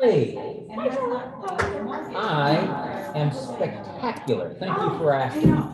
Hey, I am spectacular. Thank you for asking.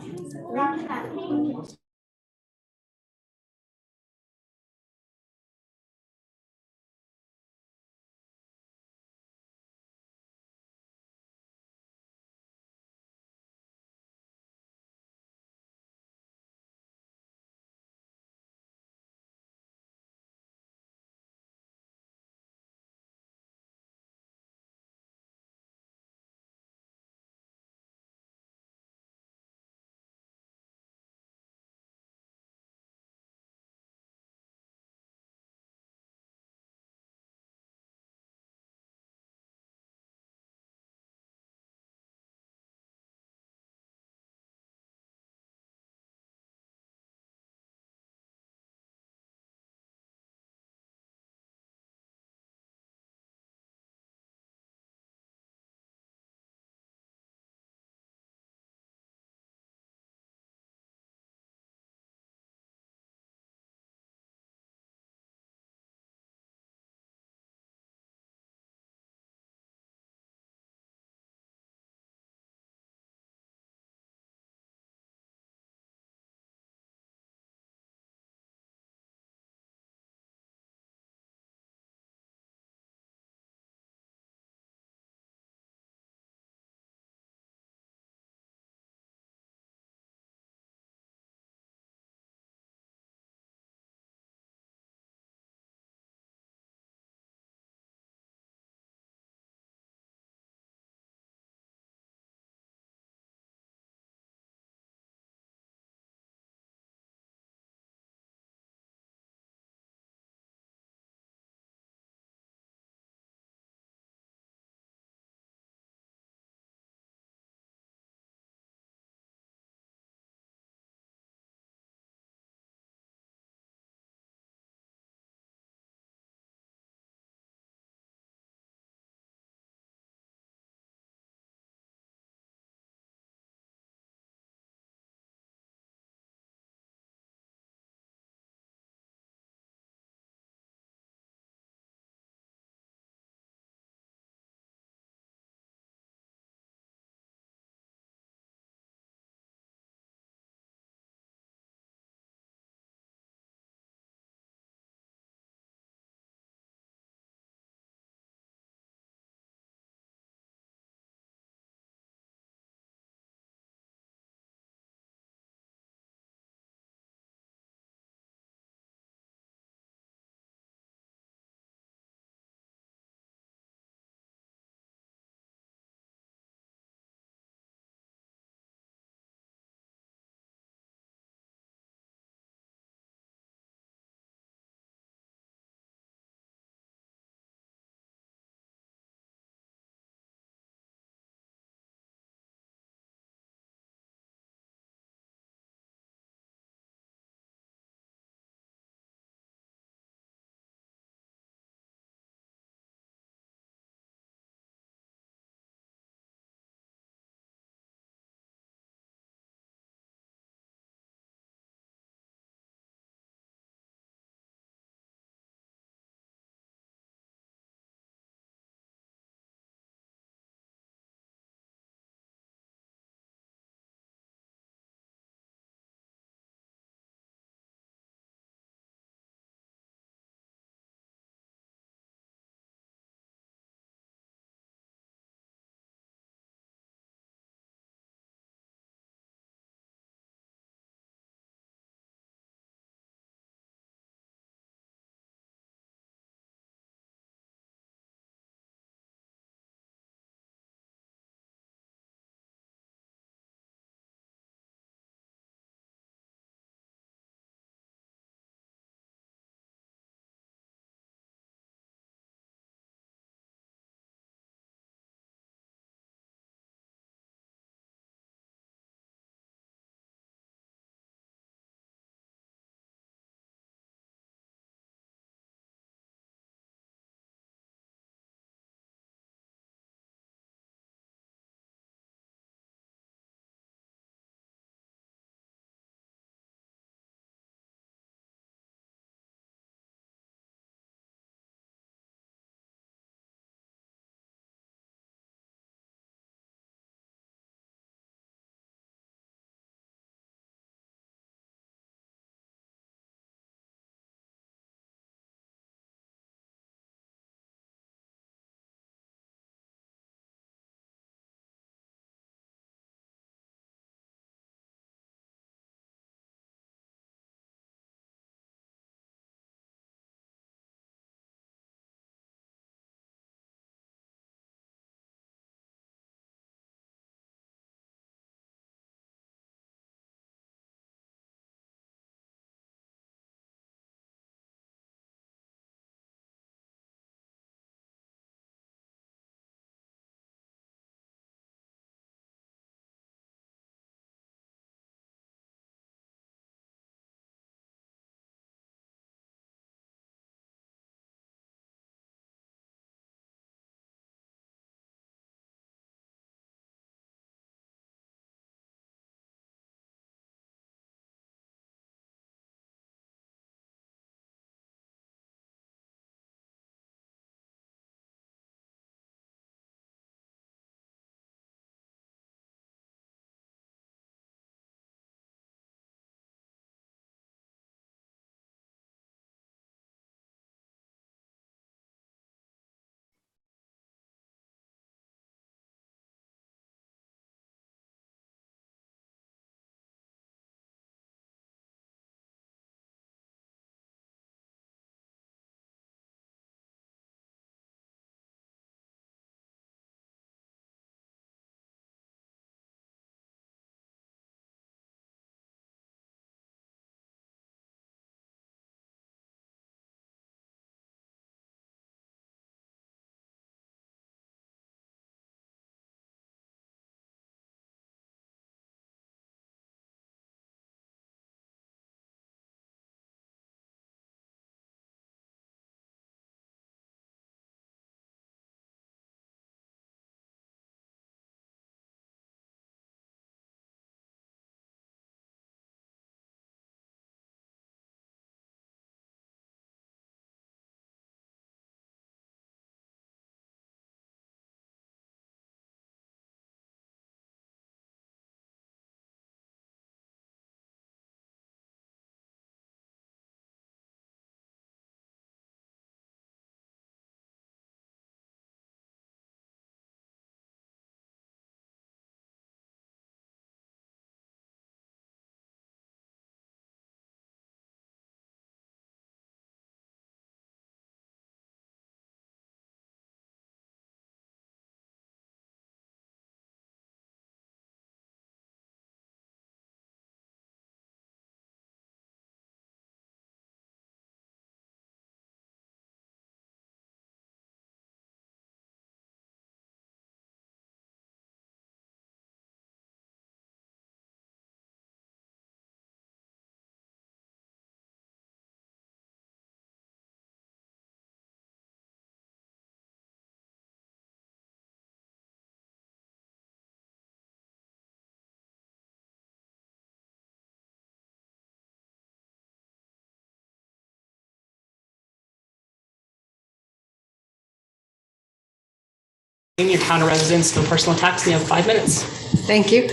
Your counter residence for personal attacks, and you have 5 minutes. Thank you.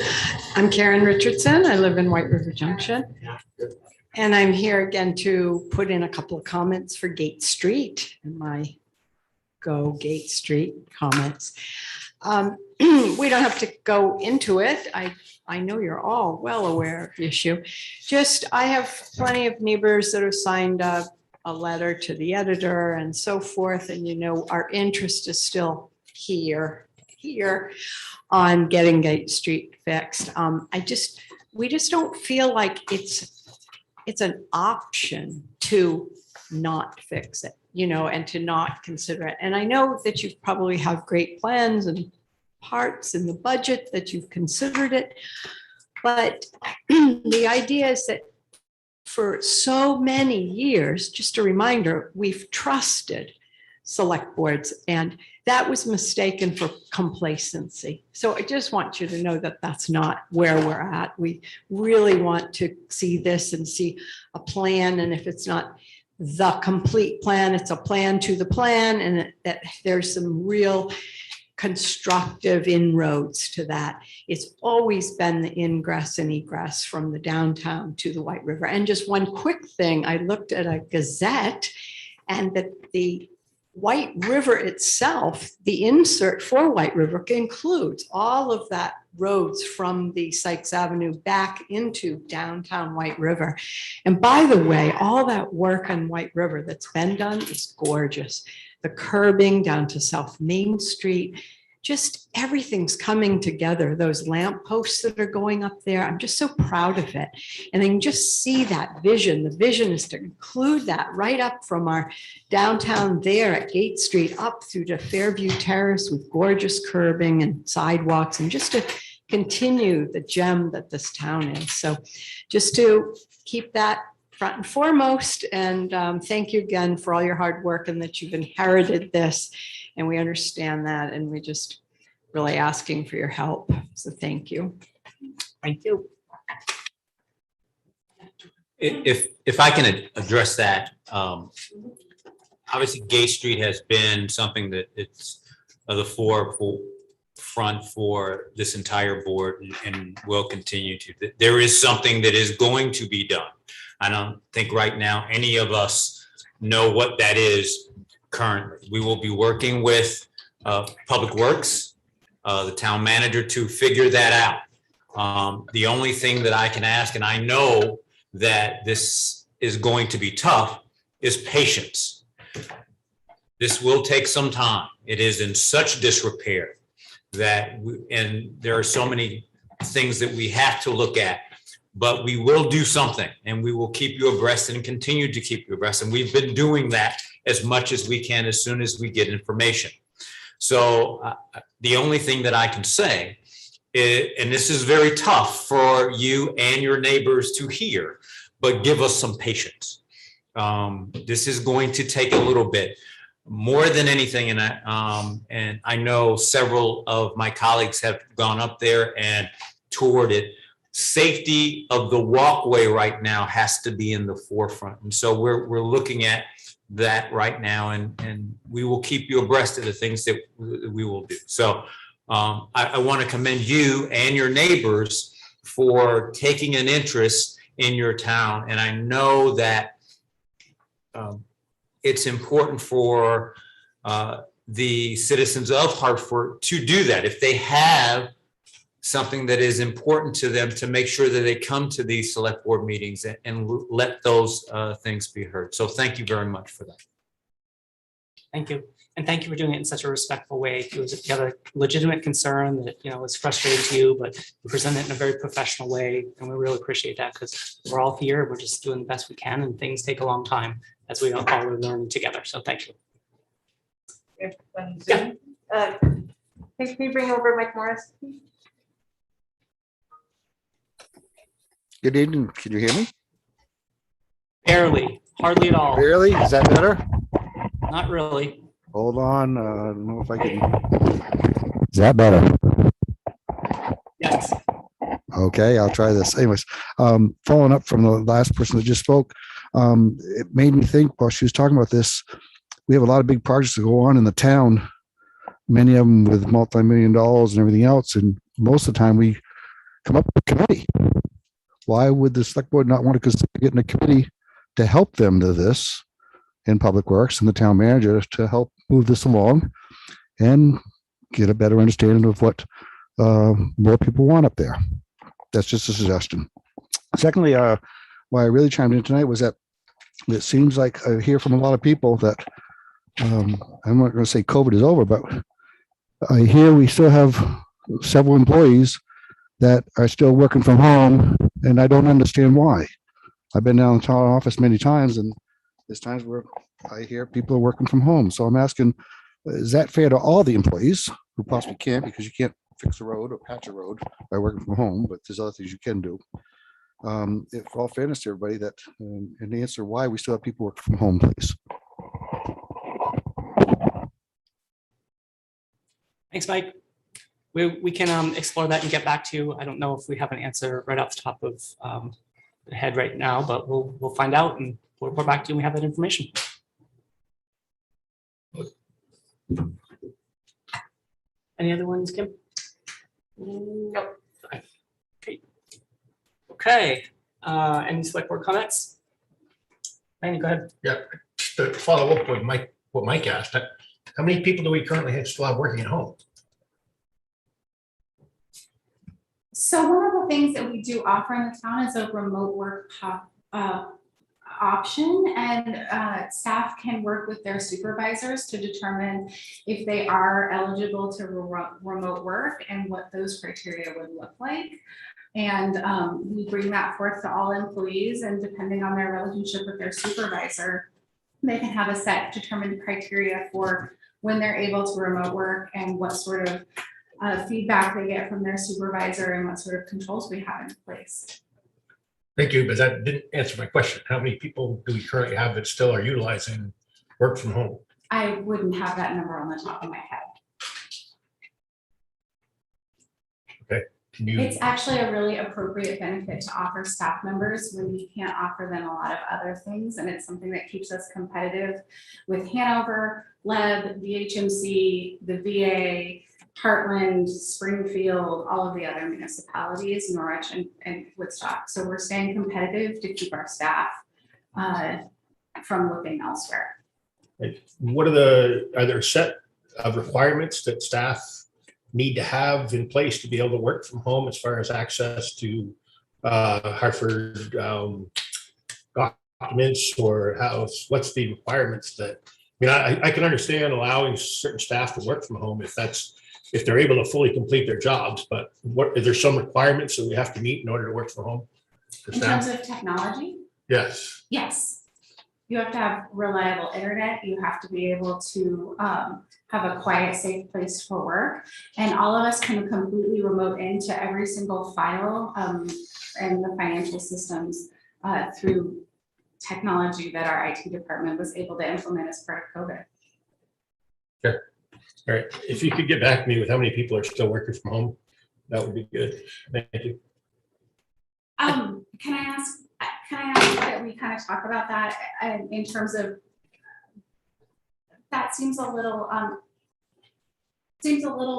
I'm Karen Richardson. I live in White River Junction. And I'm here again to put in a couple of comments for Gate Street and my Go Gate Street comments. We don't have to go into it. I know you're all well aware of the issue. Just, I have plenty of neighbors that have signed a letter to the editor and so forth. And, you know, our interest is still here on getting Gate Street fixed. We just don't feel like it's an option to not fix it, you know, and to not consider it. And I know that you probably have great plans and parts in the budget that you've considered it, but the idea is that for so many years, just a reminder, we've trusted select boards, and that was mistaken for complacency. So I just want you to know that that's not where we're at. We really want to see this and see a plan. And if it's not the complete plan, it's a plan to the plan, and that there's some real constructive inroads to that. It's always been the ingress and egress from the downtown to the White River. And just one quick thing, I looked at a Gazette, and that the White River itself, the insert for White River includes all of that roads from the Sykes Avenue back into downtown White River. And by the way, all that work on White River that's been done is gorgeous. The curbing down to South Main Street, just everything's coming together. Those lamp posts that are going up there, I'm just so proud of it. And I can just see that vision. The vision is to include that right up from our downtown there at Gate Street up through to Fairview Terrace with gorgeous curbing and sidewalks, and just to continue the gem that this town is. So just to keep that front and foremost, and thank you again for all your hard work and that you've inherited this, and we understand that, and we're just really asking for your help. So thank you. Thank you. If I can address that, obviously Gay Street has been something that it's the forefront for this entire board and will continue to. There is something that is going to be done. I don't think right now any of us know what that is currently. We will be working with Public Works, the town manager, to figure that out. The only thing that I can ask, and I know that this is going to be tough, is patience. This will take some time. It is in such disrepair that, and there are so many things that we have to look at. But we will do something, and we will keep you abreast and continue to keep you abreast. And we've been doing that as much as we can as soon as we get information. So the only thing that I can say is, and this is very tough for you and your neighbors to hear, but give us some patience. This is going to take a little bit more than anything. And I know several of my colleagues have gone up there and toured it. Safety of the walkway right now has to be in the forefront. And so we're looking at that right now, and we will keep you abreast of the things that we will do. So I want to commend you and your neighbors for taking an interest in your town. And I know that it's important for the citizens of Hartford to do that. If they have something that is important to them, to make sure that they come to these select board meetings and let those things be heard. So thank you very much for that. Thank you. And thank you for doing it in such a respectful way. You have a legitimate concern that, you know, is frustrating to you, but you present it in a very professional way. And we really appreciate that, because we're all here. We're just doing the best we can, and things take a long time as we all are learning together. So thank you. Yeah. Can you bring over Mike Morris? Good evening. Can you hear me? Barely, hardly at all. Barely? Is that better? Not really. Hold on. I don't know if I can. Is that better? Yes. Okay, I'll try this. Anyways, following up from the last person that just spoke, it made me think while she was talking about this, we have a lot of big projects that go on in the town many of them with multi-million dollars and everything else. And most of the time we come up with a committee. Why would the select board not want to consider getting a committee to help them to this in Public Works and the town manager to help move this along and get a better understanding of what more people want up there? That's just a suggestion. Secondly, why I really chimed in tonight was that it seems like I hear from a lot of people that I'm not going to say COVID is over, but I hear we still have several employees that are still working from home, and I don't understand why. I've been down in the town office many times, and there's times where I hear people are working from home. So I'm asking, is that fair to all the employees who possibly can't, because you can't fix a road or patch a road by working from home, but there's other things you can do. If all fairness to everybody, that and answer why we still have people working from home, please. Thanks, Mike. We can explore that and get back to you. I don't know if we have an answer right off the top of the head right now, but we'll find out and we'll report back to you when we have that information. Any other ones, Kim? Nope. Okay. Any select board comments? Randy, go ahead. Yeah, just to follow up with Mike, what Mike asked, how many people do we currently still have working at home? So one of the things that we do offer in the town is a remote work option, and staff can work with their supervisors to determine if they are eligible to remote work and what those criteria would look like. And we bring that forth to all employees, and depending on their relationship with their supervisor, they can have a set determined criteria for when they're able to remote work and what sort of feedback they get from their supervisor and what sort of controls we have in place. Thank you, but that didn't answer my question. How many people do we currently have that still are utilizing work from home? I wouldn't have that number on the top of my head. Okay, can you? It's actually a really appropriate benefit to offer staff members when we can't offer them a lot of other things. And it's something that keeps us competitive with Hanover, Leb, VHMC, the VA, Heartland, Springfield, all of the other municipalities, Norwich and Woodstock. So we're staying competitive to keep our staff from looking elsewhere. What are there a set of requirements that staff need to have in place to be able to work from home, as far as access to Hartford documents, or what's the requirements that, I mean, I can understand allowing certain staff to work from home if they're able to fully complete their jobs, but is there some requirements that we have to meet in order to work from home? In terms of technology? Yes. Yes. You have to have reliable internet. You have to be able to have a quiet, safe place for work. And all of us can completely remote into every single file and the financial systems through technology that our IT department was able to implement as part of COVID. Sure. All right. If you could get back to me with how many people are still working from home, that would be good. Thank you. Can I ask that we kind of talk about that in terms of, that seems a little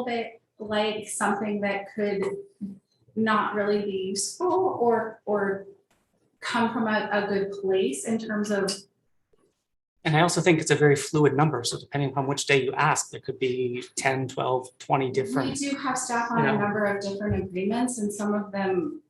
bit like something that could not really be useful or come from a good place in terms of. And I also think it's a very fluid number. So depending upon which day you ask, there could be 10, 12, 20 different. We do have staff on a number of different agreements, and some of them,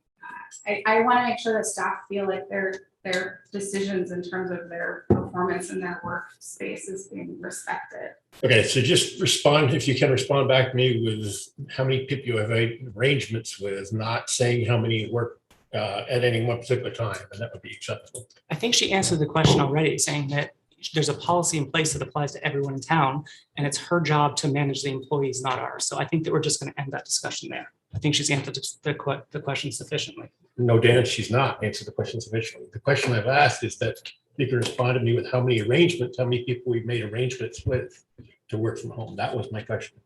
I want to make sure that staff feel like their decisions in terms of their performance and their workspace is being respected. Okay, so just respond, if you can respond back to me with how many people you have arrangements with, not saying how many work at any one particular time, and that would be acceptable. I think she answered the question already, saying that there's a policy in place that applies to everyone in town, and it's her job to manage the employees, not ours. So I think that we're just going to end that discussion there. I think she's answered the question sufficiently. No, Dan, she's not answered the question sufficiently. The question I've asked is that you can respond to me with how many arrangements, how many people we've made arrangements with to work from home. That was my question.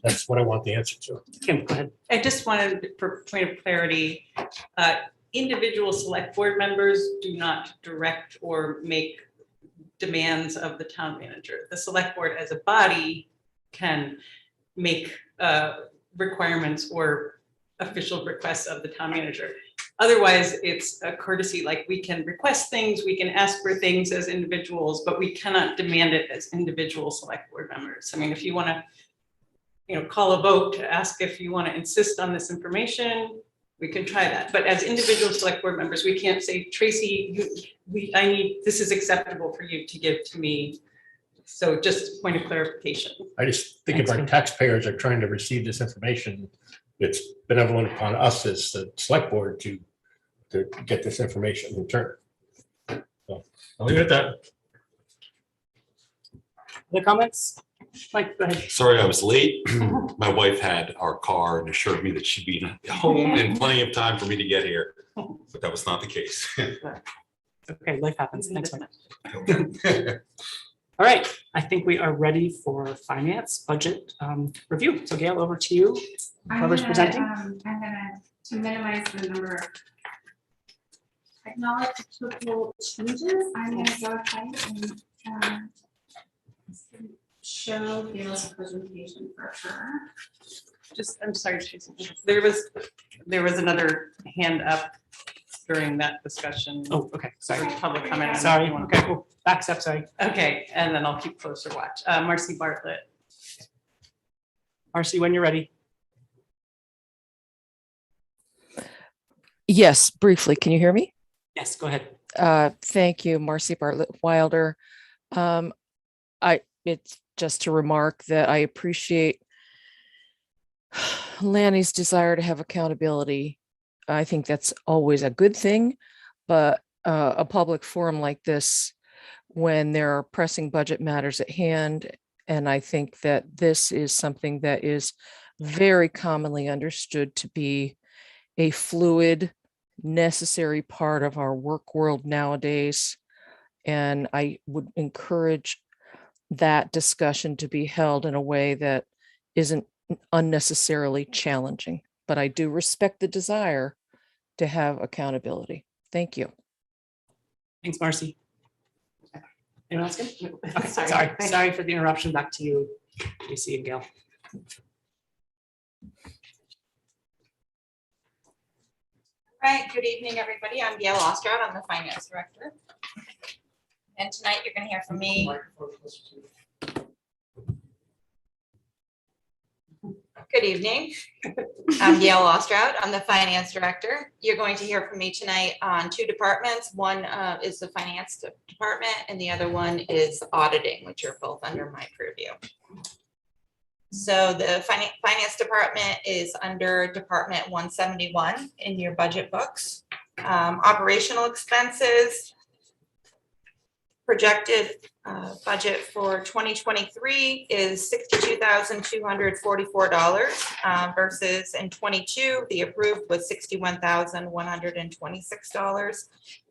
That's what I want the answer to. Kim, go ahead. I just wanted, for point of clarity, individual select board members do not direct or make demands of the town manager. The select board as a body can make requirements or official requests of the town manager. Otherwise, it's a courtesy, like we can request things, we can ask for things as individuals, but we cannot demand it as individual select board members. I mean, if you want to, call a vote to ask if you want to insist on this information, we can try that. But as individual select board members, we can't say, Tracy, this is acceptable for you to give to me. So just a point of clarification. I just think if our taxpayers are trying to receive this information, it's benevolent upon us as the select board to get this information in turn. So I'll leave it at that. Other comments? Mike, go ahead. Sorry, I was late. My wife had our car and assured me that she'd be home in plenty of time for me to get here, but that was not the case. Okay, life happens. Thanks, Mike. All right, I think we are ready for finance budget review. So Gail, over to you. Whoever's presenting. I'm gonna, to minimize the number of technological changes, I'm gonna go ahead and show Gail's presentation for her. I'm sorry, Tracy. There was another hand up during that discussion. Oh, okay, sorry. For public comment. Sorry, okay, cool. Back step, sorry. Okay, and then I'll keep closer watch. Marcy Bartlett. Marcy, when you're ready. Yes, briefly. Can you hear me? Yes, go ahead. Thank you, Marcy Bartlett Wilder. It's just to remark that I appreciate Lanny's desire to have accountability. I think that's always a good thing, but a public forum like this, when there are pressing budget matters at hand, and I think that this is something that is very commonly understood to be a fluid, necessary part of our work world nowadays. And I would encourage that discussion to be held in a way that isn't unnecessarily challenging. But I do respect the desire to have accountability. Thank you. Thanks, Marcy. Anyone else? Good? Okay, Sorry. sorry for the interruption. Back to you, Tracy and Gail. Right, good evening, everybody. I'm Gail Ostrout. I'm the finance director. And tonight you're going to hear from me. Good evening. I'm Gail Ostrout. I'm the finance director. You're going to hear from me tonight on two departments. One is the finance department and the other one is auditing, which are both under my purview. So the finance department is under Department 171 in your budget books. Operational expenses, projected budget for 2023 is $62,244 versus in 22, the approved was $61,126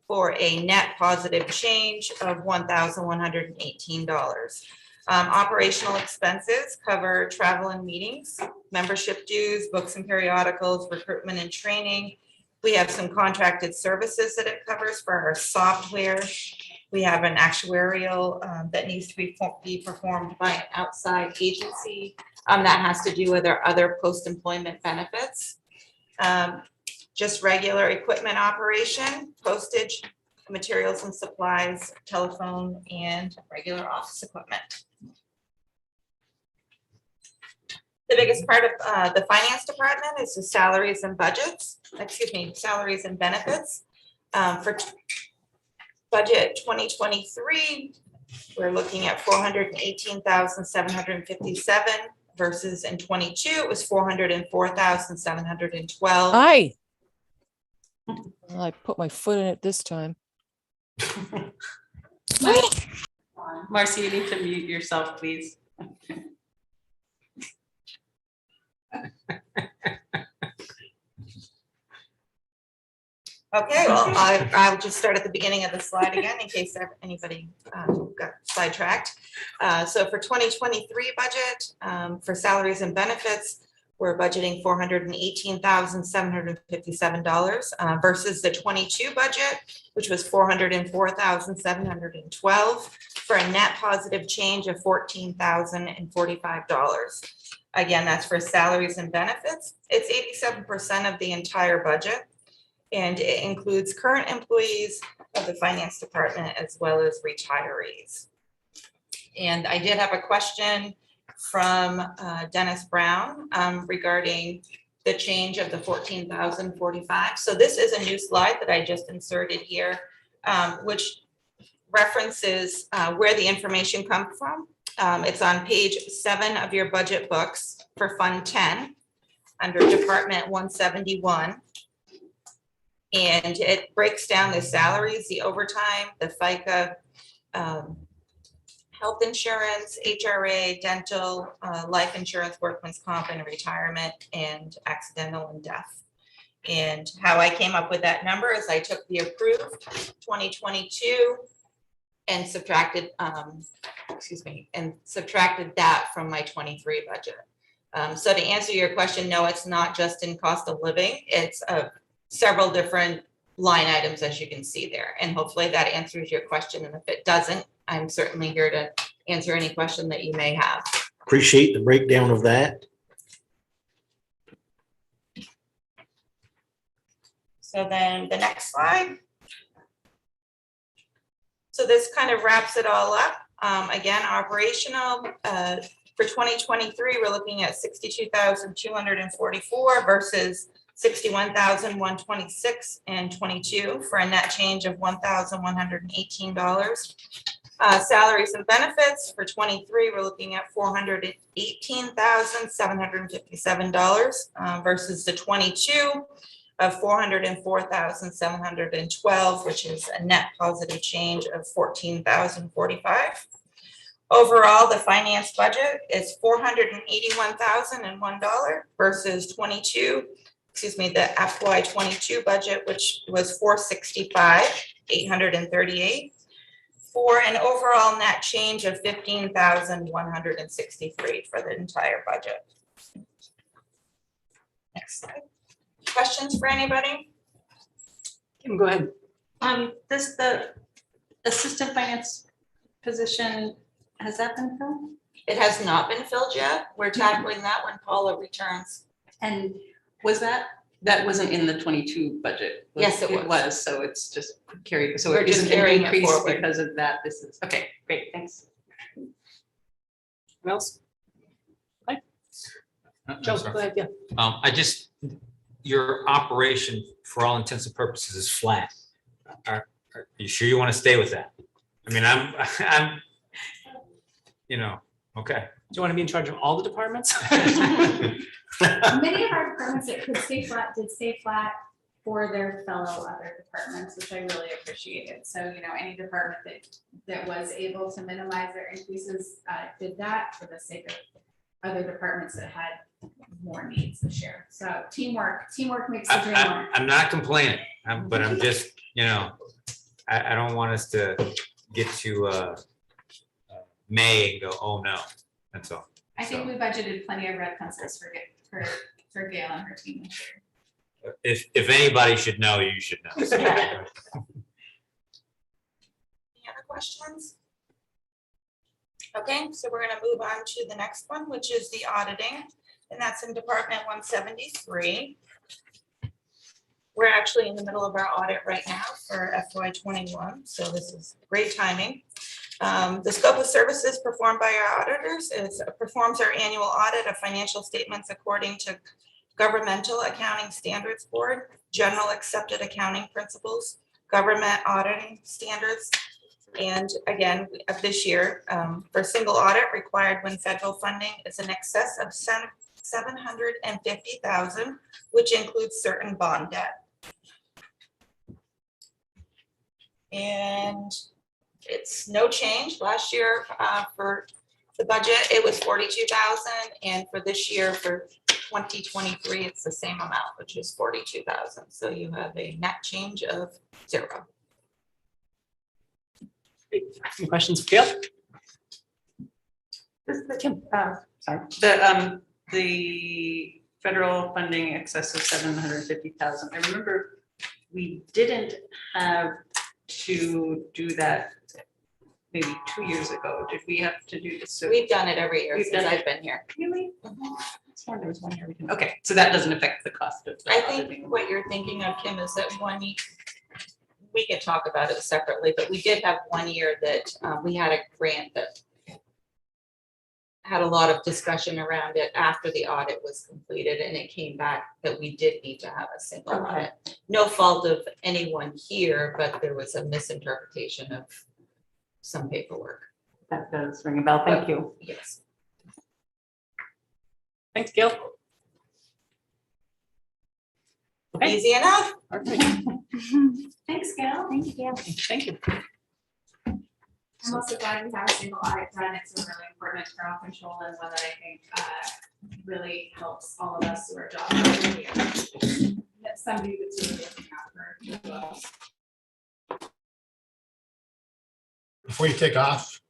for a net positive change of $1,118. Operational expenses cover travel and meetings, membership dues, books and periodicals, recruitment and training. We have some contracted services that it covers for our software. We have an actuarial that needs to be performed by an outside agency that has to do with our other post-employment benefits. Just regular equipment operation, postage, materials and supplies, telephone, and regular office equipment. The biggest part of the finance department is the salaries and salaries and benefits. For budget 2023, we're looking at $418,757 versus in 22, it was $404,712. Hi. I put my foot in it this time. Marcy, you need to mute yourself, please. Okay, well, I'll just start at the beginning of the slide again in case anybody got sidetracked. So for 2023 budget, for salaries and benefits, we're budgeting $418,757 versus the 22 budget, which was $404,712. for a net positive change of $14,045. Again, that's for salaries and benefits. It's 87% of the entire budget. And it includes current employees of the finance department as well as retirees. And I did have a question from Dennis Brown regarding the change of the 14,045. So this is a new slide that I just inserted here, which references where the information comes from. It's on page 7 of your budget books for Fund 10 under Department 171. And it breaks down the salaries, the overtime, the FICA, health insurance, HRA, dental, life insurance, workman's comp and retirement, and accidental and death. And how I came up with that number is I took the approved 2022 and subtracted, subtracted that from my 23 budget. So to answer your question, no, it's not just in cost of living. It's several different line items, as you can see there. And hopefully that answers your question. And if it doesn't, I'm certainly here to answer any question that you may have. Appreciate the breakdown of that. So then the next slide. So this kind of wraps it all up. Again, operational for 2023, we're looking at 62,244 versus 61,126 and 22 for a net change of $1,118. Salaries and benefits for 23, we're looking at $418,757 versus the 22 of $404,712, which is a net positive change of $14,045. Overall, the finance budget is $481,001 versus the FY 22 budget, which was $465,838, for an overall net change of $15,163 for the entire budget. Next slide. Questions for anybody? Kim, go ahead. Does the assistant finance position, has that been filled? It has not been filled yet. We're tackling that when Paula returns. And was that wasn't in the 22 budget? Yes, it It was. was, so it's just carried, so We're it just isn't an carrying it increase forward. because of that. This is, okay, great, thanks. What else? Joe, go ahead, yeah. Your operation, for all intents and purposes, is flat. Are you sure you want to stay with that? I mean, I'm, okay. Do you want to be in charge of all the departments? Many of our departments that could stay flat did stay flat for their fellow other departments, which I really appreciated. So, any department that was able to minimize their increases did that for the sake of other departments that had more needs this year. So teamwork makes the dream work. I'm not complaining, but I'm just, I don't want us to get to May and go, oh no, that's all. I think we budgeted plenty of red pencils for Gail and her team this year. If anybody should know, you should know. Any other questions? Okay, so we're going to move on to the next one, which is the auditing, and that's in Department 173. We're actually in the middle of our audit right now for FY 21, so this is great timing. The scope of services performed by our auditors performs our annual audit of financial statements according to Governmental Accounting Standards Board, General Accepted Accounting Principles, Government Auditing Standards, and again, of this year, for single audit required when federal funding is in excess of $750,000, which includes certain bond debt. And it's no change. Last year for the budget, it was $42,000, and for this year, for 2023, it's the same amount, which is $42,000. So you have a net change of 0. Any questions, Gail? Kim, sorry. The federal funding excess of 750,000. I remember we didn't have to do that maybe 2 years ago. Did we have to do this? So We've done it every year We've since done it. I've been here. really? There was 1 year we didn't. Okay, so that doesn't affect the cost of. the I auditing. think what you're thinking of, Kim, is that we could talk about it separately, but we did have 1 year that we had a grant that had a lot of discussion around it after the audit was completed, and it came back that we did need to have a single Okay. audit. No fault of anyone here, but there was a misinterpretation of some paperwork. That does ring a bell. Thank you. Yes. Thanks, Gail. Okay. Easy enough. Perfect. Thanks, Gail. Thank you, Gail. Thank you. I'm also glad we have a single audit done. It's a really important internal control and one that I think really helps all of us who are job. That's somebody that's really looking out for us. Before you take off,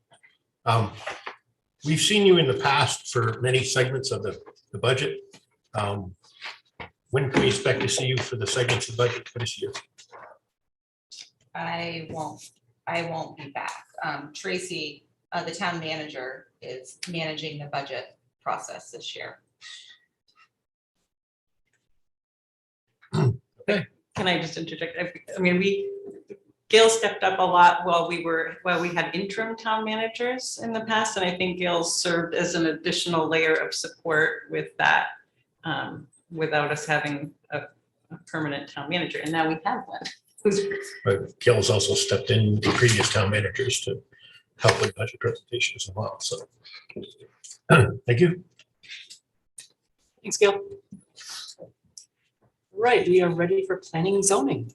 we've seen you in the past for many segments of the budget. When can we expect to see you for the segments of the budget for this year? I won't be back. Tracy, the town manager, is managing the budget process this year. Can I just interject? I mean, Gail stepped up a lot while we had interim town managers in the past, and I think Gail served as an additional layer of support with that, without us having a permanent town manager, and now we have one. But Gail's also stepped in with the previous town managers to help with budget presentations as well, so. Thank you. Thanks, Gail. Right, we are ready for planning and zoning.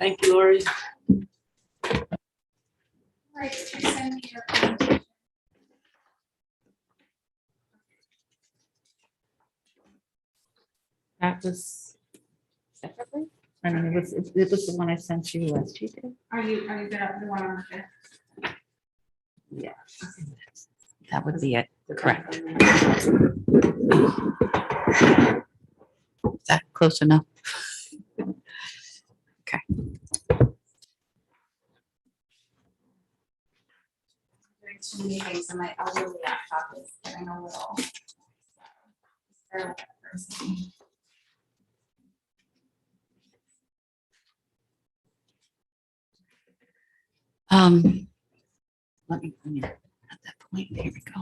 Thank you, Lori. Right, send me your presentation. That was separately? I mean, it was the one I sent you last Tuesday. Are you the one on the fifth? Yeah. That would be it, correct. Is that close enough? Okay. Doing too many things, and my elderly laptop is getting a little. Bear with it for a second. Let me at that point, here we go.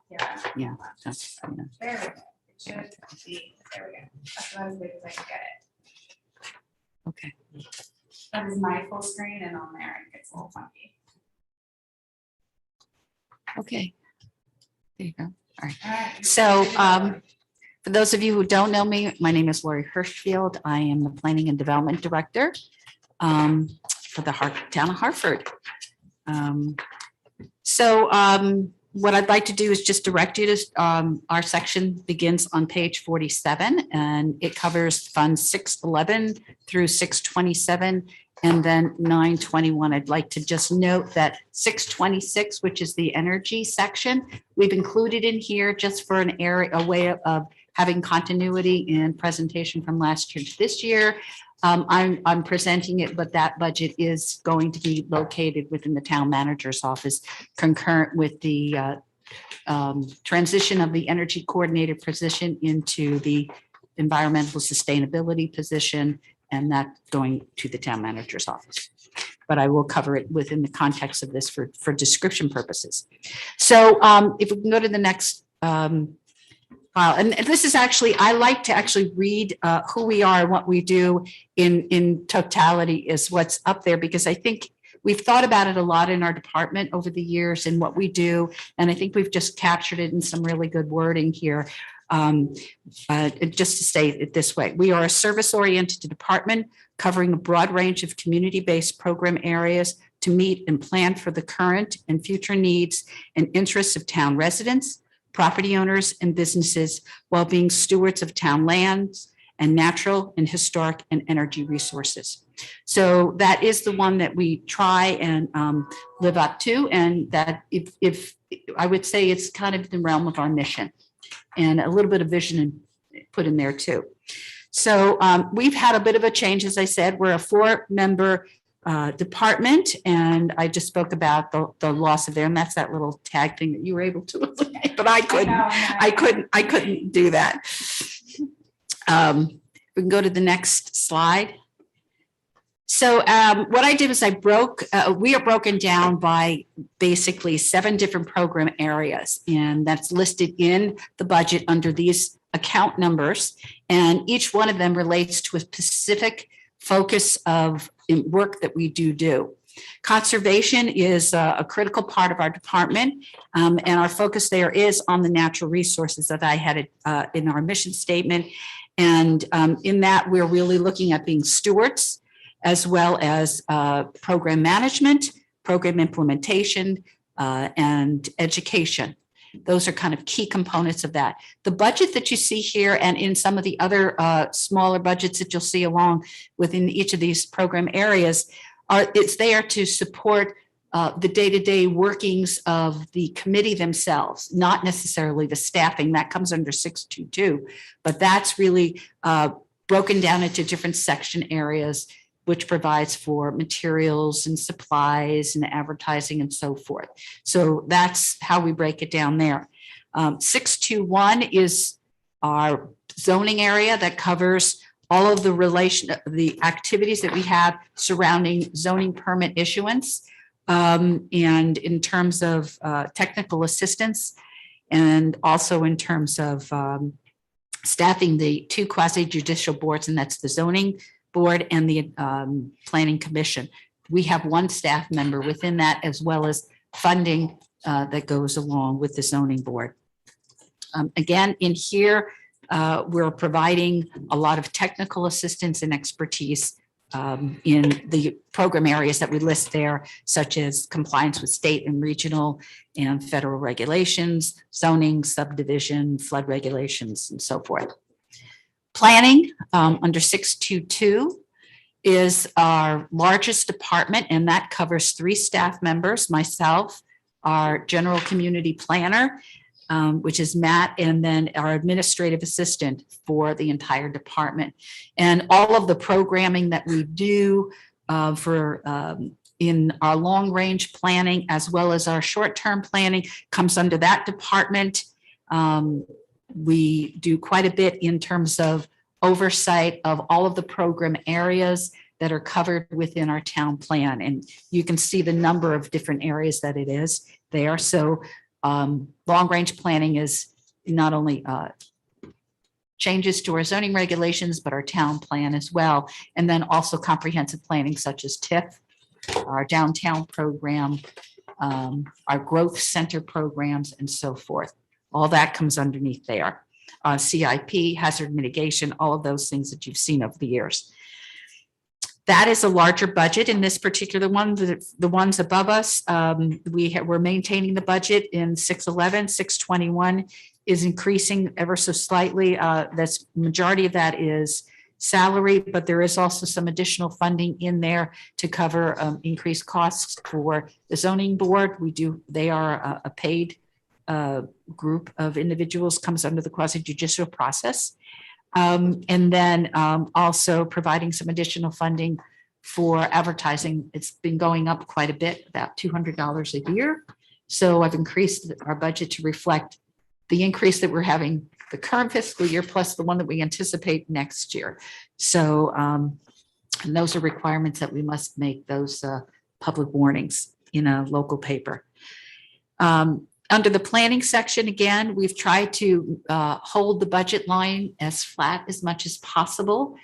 Yeah. Yeah. That's, yeah. There we go. It should be, there we go. That's about as big as I can get it. Okay. That is my full screen, and on there it gets a little funky. Okay. There you go. All right. All right. So, for those of you who don't know me, my name is Lori Hirshfield. I am the Planning and Development Director for the town of Hartford. What I'd like to do is just direct you to our section begins on page 47, and it covers funds 611 through 627 and then 921. I'd like to just note that 626, which is the energy section, we've included in here just for a way of having continuity in presentation from last year to this year. I'm presenting it, but that budget is going to be located within the town manager's office, concurrent with the transition of the energy coordinator position into the environmental sustainability position, and that going to the town manager's office. But I will cover it within the context of this for description purposes. So if we can go to the next file, and this is actually, I like to actually read who we are and what we do in totality is what's up there, because I think we've thought about it a lot in our department over the years and what we do. And I think we've just captured it in some really good wording here. Just to say it this way, we are a service-oriented department covering a broad range of community-based program areas to meet and plan for the current and future needs and interests of town residents, property owners, and businesses while being stewards of town lands and natural and historic and energy resources. So that is the one that we try and live up to. And that if I would say it's kind of the realm of our mission, and a little bit of vision put in there too. So we've had a bit of a change, as I said. We're a 4-member department, and I just spoke about the loss of there, and that's that little tag thing that you were able to eliminate, but I couldn't do that. We can go to the next slide. So what I did was we are broken down by basically 7 different program areas, and that's listed in the budget under these account numbers. And each one of them relates to a specific focus of work that we do. Conservation is a critical part of our department, and our focus there is on the natural resources that I had in our mission statement. And in that, we're really looking at being stewards, as well as program management, program implementation, and education. Those are kind of key components of that. The budget that you see here and in some of the other smaller budgets that you'll see along within each of these program areas, it's there to support the day-to-day workings of the committee themselves, not necessarily the staffing. That comes under 622, but that's really broken down into different section areas, which provides for materials and supplies and advertising and so forth. So that's how we break it down there. 621 is our zoning area that covers all of the activities that we have surrounding zoning permit issuance. And in terms of technical assistance, and also in terms of staffing the 2 quasi-judicial boards, and that's the zoning board and the planning commission. We have 1 staff member within that, as well as funding that goes along with the zoning board. Again, in here, we're providing a lot of technical assistance and expertise in the program areas that we list there, such as compliance with state and regional and federal regulations, zoning, subdivision, flood regulations, and so forth. Planning under 622 is our largest department, and that covers 3 staff members, myself, our general community planner, which is Matt, and then our administrative assistant for the entire department. And all of the programming that we do in our long range planning, as well as our short-term planning, comes under that department. We do quite a bit in terms of oversight of all of the program areas that are covered within our town plan. And you can see the number of different areas that it is there. So long range planning is not only changes to our zoning regulations, but our town plan as well. And then also comprehensive planning such as TIF, our downtown program, our growth center programs, and so forth. All that comes underneath there. CIP, hazard mitigation, all of those things that you've seen over the years. That is a larger budget in this particular one. The ones above us, we're maintaining the budget in 611, 621 is increasing ever so slightly. That's majority of that is salary, but there is also some additional funding in there to cover increased costs for the zoning board. They are a paid group of individuals, comes under the quasi-judicial process. And then also providing some additional funding for advertising. It's been going up quite a bit, about $200 a year. So I've increased our budget to reflect the increase that we're having the current fiscal year, plus the one that we anticipate next year. So and those are requirements that we must make those public warnings in a local paper. Under the planning section, again, we've tried to hold the budget line as flat as much as possible.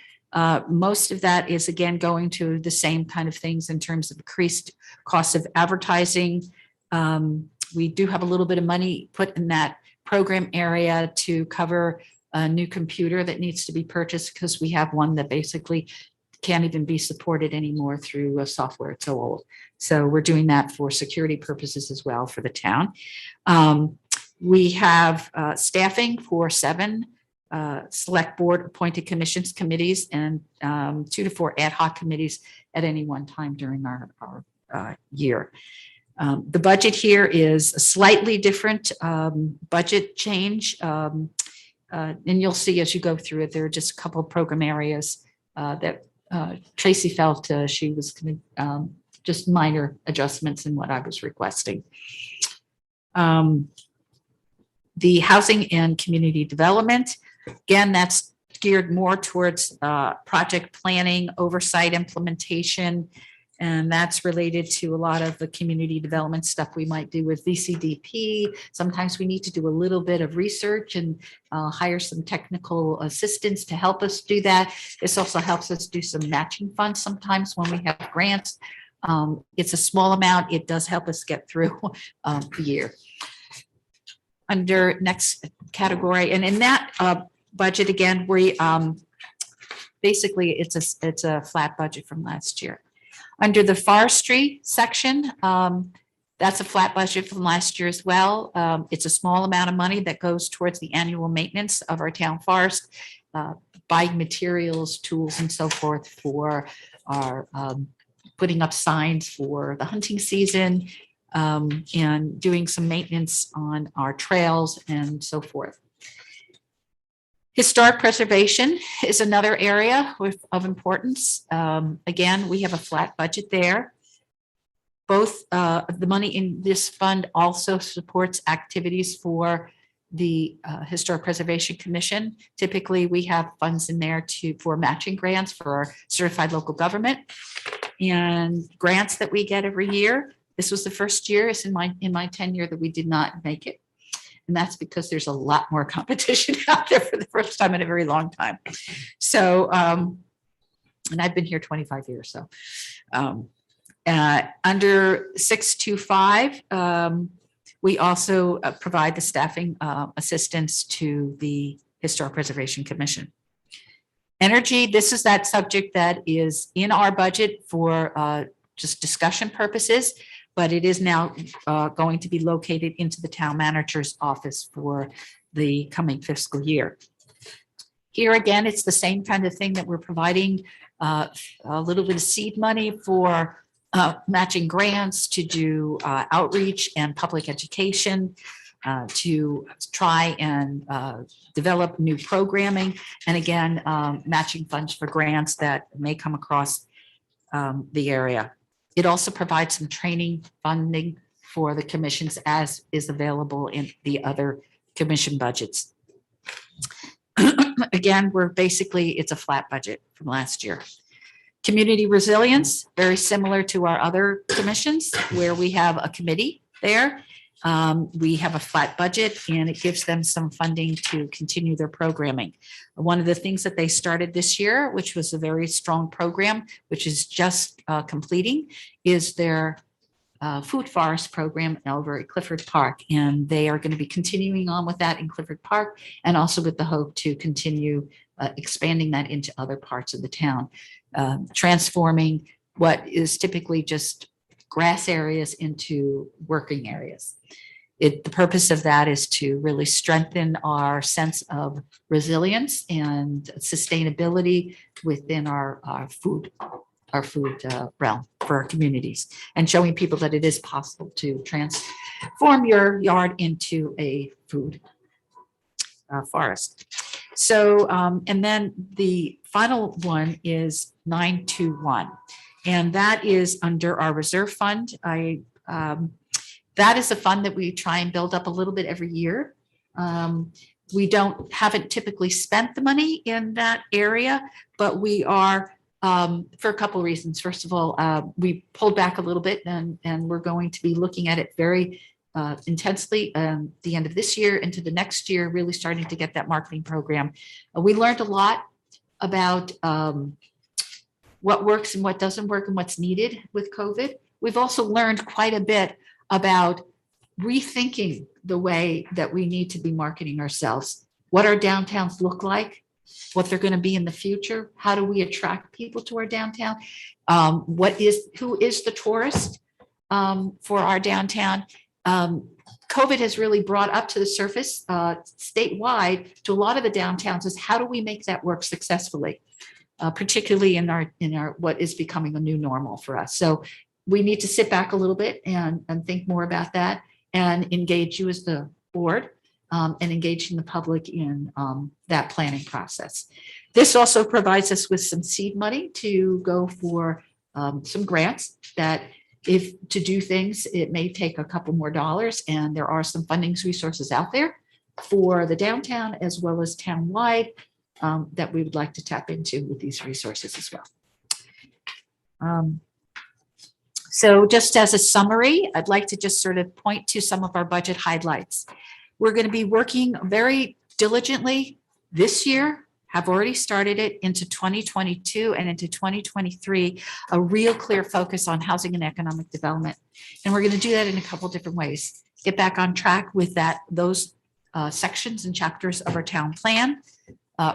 Most of that is, again, going to the same kind of things in terms of increased costs of advertising. We do have a little bit of money put in that program area to cover a new computer that needs to be purchased because we have one that basically can't even be supported anymore through a software. It's so old. So we're doing that for security purposes as well for the town. We have staffing for 7 select board appointed commissions, committees, and 2 to 4 ad hoc committees at any one time during our year. The budget here is a slightly different budget change. And you'll see as you go through it, there are just a couple of program areas that Tracy felt she was going to just minor adjustments in what I was requesting. The housing and community development, again, that's geared more towards project planning, oversight, implementation, and that's related to a lot of the community development stuff we might do with VCDP. Sometimes we need to do a little bit of research and hire some technical assistance to help us do that. This also helps us do some matching funds sometimes when we have grants. It's a small amount. It does help us get through the year. Under next category, and in that budget again, we basically it's a flat budget from last year. Under the forestry section, that's a flat budget from last year as well. It's a small amount of money that goes towards the annual maintenance of our town forest, buying materials, tools, and so forth for our putting up signs for the hunting season, and doing some maintenance on our trails and so forth. Historic preservation is another area of importance. Again, we have a flat budget there. Both the money in this fund also supports activities for the Historic Preservation Commission. Typically, we have funds in there for matching grants for our certified local government and grants that we get every year. This was the first year in my tenure that we did not make it. And that's because there's a lot more competition out there for the first time in a very long time. So, and I've been here 25 years. So under 625, we also provide the staffing assistance to the Historic Preservation Commission. Energy, this is that subject that is in our budget for just discussion purposes, but it is now going to be located into the town manager's office for the coming fiscal year. Here again, it's the same kind of thing that we're providing a little bit of seed money for matching grants to do outreach and public education, to try and develop new programming, and again, matching funds for grants that may come across the area. It also provides some training funding for the commissions as is available in the other commission budgets. Again, it's a flat budget from last year. Community resilience, very similar to our other commissions where we have a committee there. We have a flat budget and it gives them some funding to continue their programming. One of the things that they started this year, which was a very strong program, which is just completing, is their food forest program over at Clifford Park. And they are going to be continuing on with that in Clifford Park and also with the hope to continue expanding that into other parts of the town, transforming what is typically just grass areas into working areas. The purpose of that is to really strengthen our sense of resilience and sustainability within our food realm for our communities, and showing people that it is possible to transform your yard into a food forest. So, and then the final one is 921. And that is under our reserve fund. That is a fund that we try and build up a little bit every year. We haven't typically spent the money in that area, but we are for a couple of reasons. First of all, we pulled back a little bit and we're going to be looking at it very intensely the end of this year into the next year, really starting to get that marketing program. We learned a lot about what works and what doesn't work and what's needed with COVID. We've also learned quite a bit about rethinking the way that we need to be marketing ourselves, what our downtowns look like, what they're going to be in the future, how do we attract people to our downtown, who is the tourist, for our downtown. COVID has really brought up to the surface statewide to a lot of the downtowns is how do we make that work successfully, particularly in our what is becoming a new normal for us. So we need to sit back a little bit and think more about that and engage you as the board and engaging the public in that planning process. This also provides us with some seed money to go for some grants that if to do things, it may take a couple more dollars, and there are some funding resources out there for the downtown as well as townwide that we would like to tap into with these resources as well. So just as a summary, I'd like to just sort of point to some of our budget highlights. We're going to be working very diligently this year, have already started it into 2022 and into 2023, a real clear focus on housing and economic development. And we're going to do that in a couple different ways. Get back on track with those sections and chapters of our town plan.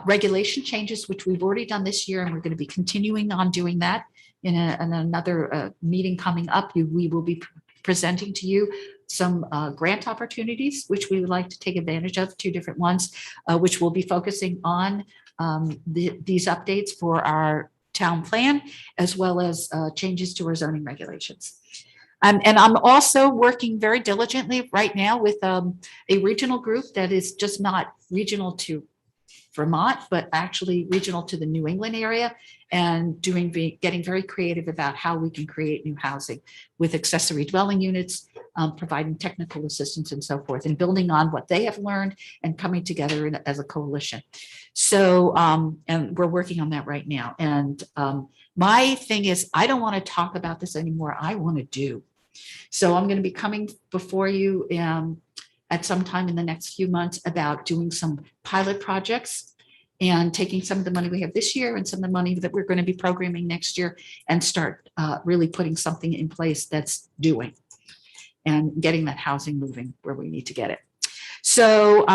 Regulation changes, which we've already done this year, and we're going to be continuing on doing that in another meeting coming up. We will be presenting to you some grant opportunities, which we would like to take advantage of, 2 different ones, which will be focusing on these updates for our town plan, as well as changes to our zoning regulations. And I'm also working very diligently right now with a regional group that is just not regional to Vermont, but actually regional to the New England area, and getting very creative about how we can create new housing with accessory dwelling units, providing technical assistance and so forth, and building on what they have learned and coming together as a coalition. So, and we're working on that right now. And my thing is, I don't want to talk about this anymore. I want to do. So I'm going to be coming before you at some time in the next few months about doing some pilot projects and taking some of the money we have this year and some of the money that we're going to be programming next year and start really putting something in place that's doing and getting that housing moving where we need to get it. So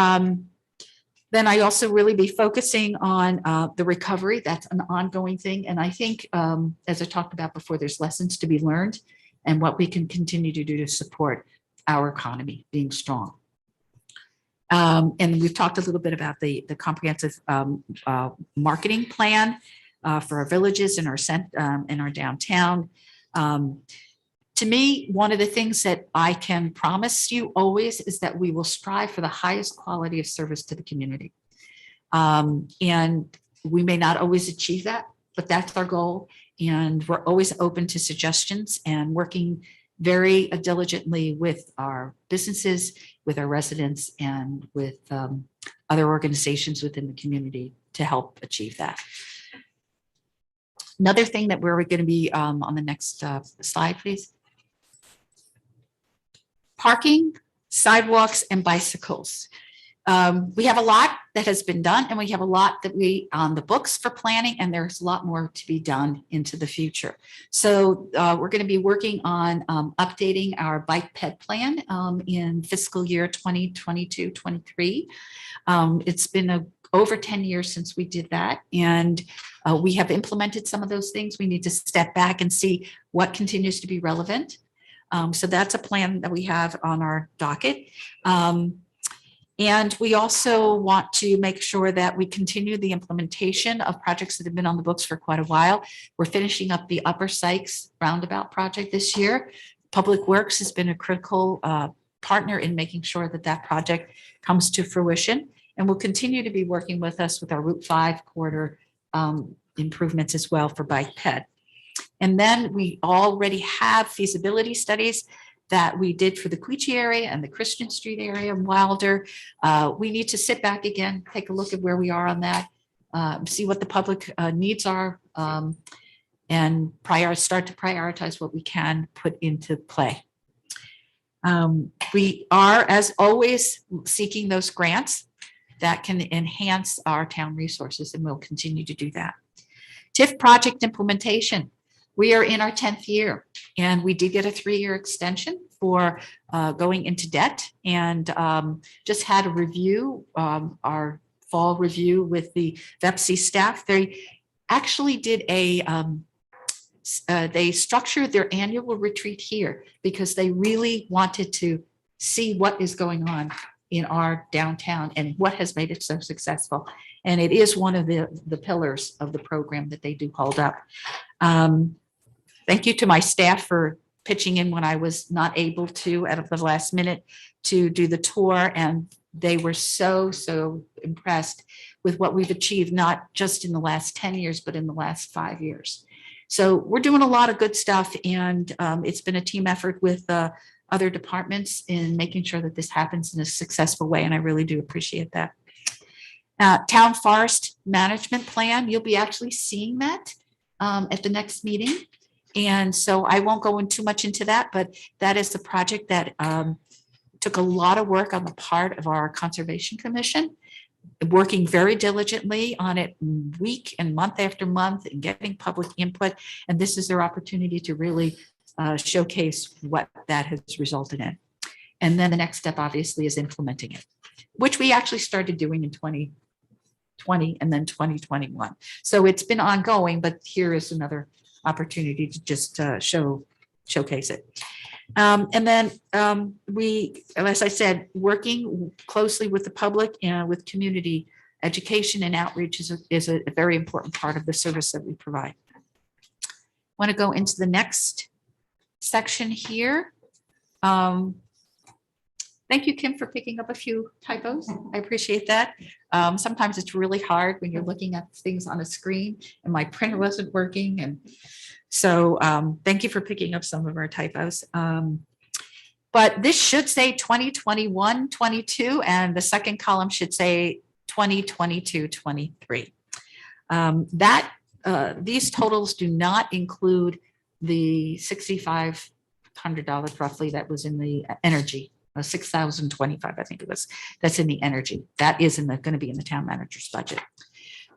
then I also really be focusing on the recovery. That's an ongoing thing. And I think, as I talked about before, there's lessons to be learned and what we can continue to do to support our economy being strong. And we've talked a little bit about the comprehensive marketing plan for our villages and our downtown. To me, one of the things that I can promise you always is that we will strive for the highest quality of service to the community. And we may not always achieve that, but that's our goal. And we're always open to suggestions and working very diligently with our businesses, with our residents, and with other organizations within the community to help achieve that. Another thing that we're going to be on the next slide, please. Parking, sidewalks, and bicycles. We have a lot that has been done, and we have a lot that we on the books for planning, and there's a lot more to be done into the future. So we're going to be working on updating our bike ped plan in fiscal year 2022-23. It's been over 10 years since we did that, and we have implemented some of those things. We need to step back and see what continues to be relevant. So that's a plan that we have on our docket. And we also want to make sure that we continue the implementation of projects that have been on the books for quite a while. We're finishing up the Upper Sykes roundabout project this year. Public Works has been a critical partner in making sure that that project comes to fruition, and will continue to be working with us with our Route 5 corridor improvements as well for bike ped. And then we already have feasibility studies that we did for the Queechee area and the Christian Street area in Wilder. We need to sit back again, take a look at where we are on that, see what the public needs are, and start to prioritize what we can put into play. We are, as always, seeking those grants that can enhance our town resources, and we'll continue to do that. TIF project implementation. We are in our 10th year, and we did get a 3-year extension for going into debt, and just had a review, our fall review with the VEPC staff. They actually did a they structured their annual retreat here because they really wanted to see what is going on in our downtown and what has made it so successful. And it is one of the pillars of the program that they do hold up. Thank you to my staff for pitching in when I was not able to at the last minute to do the tour. And they were so impressed with what we've achieved, not just in the last 10 years, but in the last 5 years. So we're doing a lot of good stuff, and it's been a team effort with other departments in making sure that this happens in a successful way, and I really do appreciate that. Town forest management plan, you'll be actually seeing that at the next meeting. And so I won't go in too much into that, but that is the project that took a lot of work on the part of our Conservation Commission, working very diligently on it week and month after month and getting public input. And this is their opportunity to really showcase what that has resulted in. And then the next step obviously is implementing it, which we actually started doing in 2020 and then 2021. So it's been ongoing, but here is another opportunity to just showcase it. And then we, as I said, working closely with the public and with community education and outreach is a very important part of the service that we provide. Want to go into the next section here. Thank you, Kim, for picking up a few typos. I appreciate that. Sometimes it's really hard when you're looking at things on a screen and my printer wasn't working. And so thank you for picking up some of our typos. But this should say 2021, 22, and the second column should say 2022, 23. These totals do not include the $6,500 roughly that was in the energy. 6,025, I think it was, that's in the energy. That is going to be in the town manager's budget.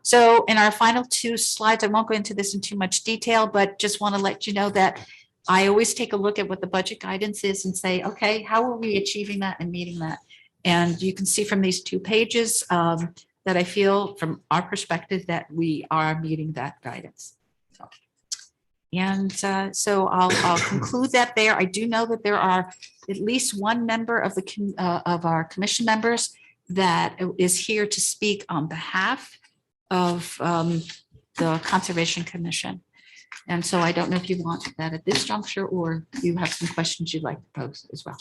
So in our final two slides, I won't go into this in too much detail, but just want to let you know that I always take a look at what the budget guidance is and say, okay, how are we achieving that and meeting that? And you can see from these 2 pages that I feel from our perspective that we are meeting that guidance. So I'll conclude that there. I do know that there are at least one member of our commission members that is here to speak on behalf of the Conservation Commission. And so I don't know if you want that at this juncture or you have some questions you'd like to pose as well.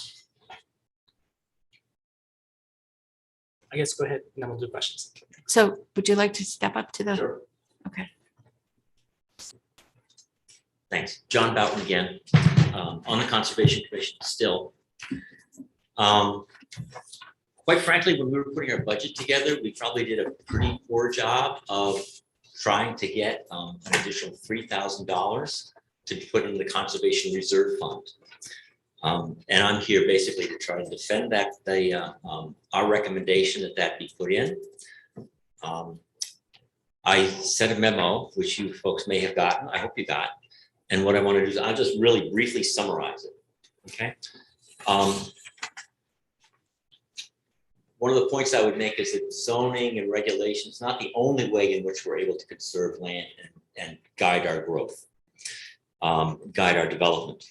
I guess go ahead and then we'll do questions. So would you like to step up to the? Sure. Okay. Thanks. John Boughton again, on the Conservation Commission still. Quite frankly, when we were putting our budget together, we probably did a pretty poor job of trying to get an additional $3,000 to put in the Conservation Reserve Fund. And I'm here basically to try to defend that, our recommendation that be put in. I sent a memo, which you folks may have gotten, I hope you got. And what I want to do is I'll just really briefly summarize it, okay? One of the points I would make is that zoning and regulation is not the only way in which we're able to conserve land and guide our growth, guide our development.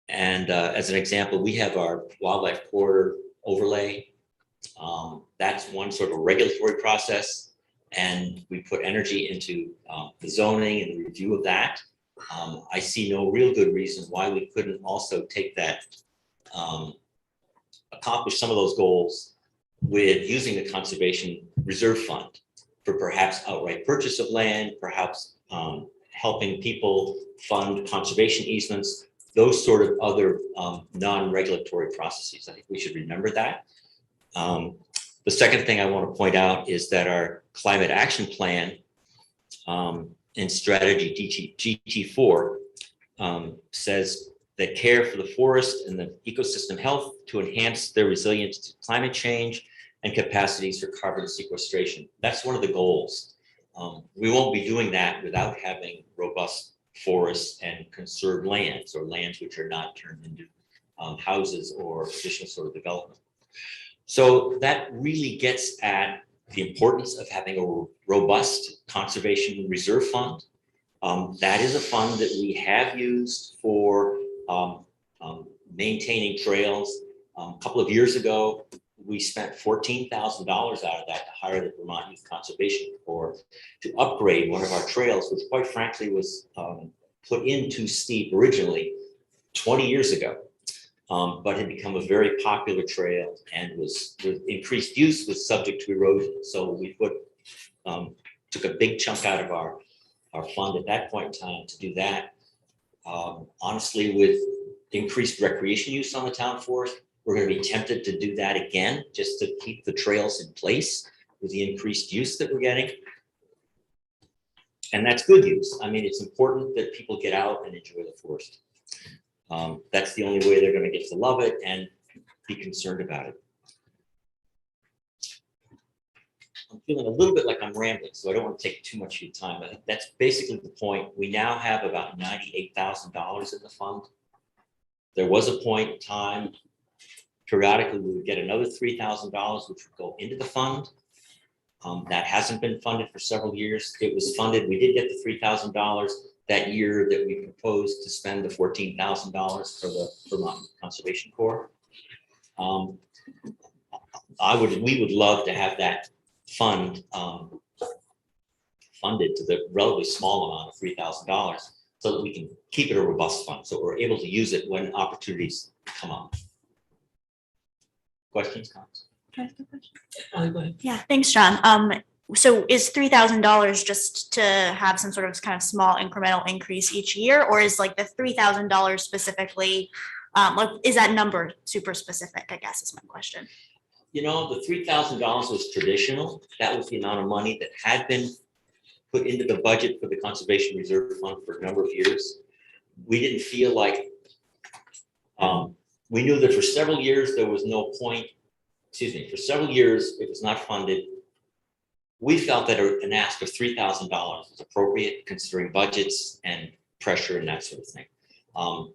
And as an example, we have our wildlife corridor overlay. That's one sort of regulatory process. And we put energy into the zoning and the review of that. I see no real good reason why we couldn't also take that, accomplish some of those goals with using the Conservation Reserve Fund for perhaps outright purchase of land, perhaps helping people fund conservation easements, those sort of other non-regulatory processes. I think we should remember that. The second thing I want to point out is that our climate action plan in strategy GT4 says that care for the forest and the ecosystem health to enhance their resilience to climate change and capacities for carbon sequestration. That's one of the goals. We won't be doing that without having robust forests and conserved lands or lands which are not turned into houses or additional sort of development. So that really gets at the importance of having a robust conservation reserve fund That is a fund that we have used for maintaining trails. A couple of years ago, we spent $14,000 out of that to hire the Vermont Youth Conservation Corps to upgrade one of our trails, which quite frankly was put in too steep originally 20 years ago, but had become a very popular trail and was with increased use was subject to erosion. So we took a big chunk out of our fund at that point in time to do that. Honestly, with increased recreation use on the town forest, we're going to be tempted to do that again, just to keep the trails in place with the increased use that we're getting. And that's good use. I mean, it's important that people get out and enjoy the forest. That's the only way they're going to get to love it and be concerned about it. I'm feeling a little bit like I'm rambling, so I don't want to take too much of your time, but that's basically the point. We now have about $98,000 in the fund. There was a point in time, periodically, we would get another $3,000, which would go into the fund. That hasn't been funded for several years. It was funded, we did get the $3,000 that year that we proposed to spend the $14,000 for the Vermont Conservation Corps. We would love to have that fund funded to the relatively small amount of $3,000 so that we can keep it a robust fund, so we're able to use it when opportunities come up. Questions, comments? Can I ask a question? Go ahead. Yeah, thanks, John. So is $3,000 just to have some sort of kind of small incremental increase each year, or is like the $3,000 specifically, like, is that number super specific, I guess is my question. You know, the $3,000 was traditional. That was the amount of money that had been put into the budget for the Conservation Reserve Fund for a number of years. We didn't feel like, we knew that for several years there was no point, for several years it was not funded. We felt that an ask of $3,000 was appropriate considering budgets and pressure and that sort of thing. I've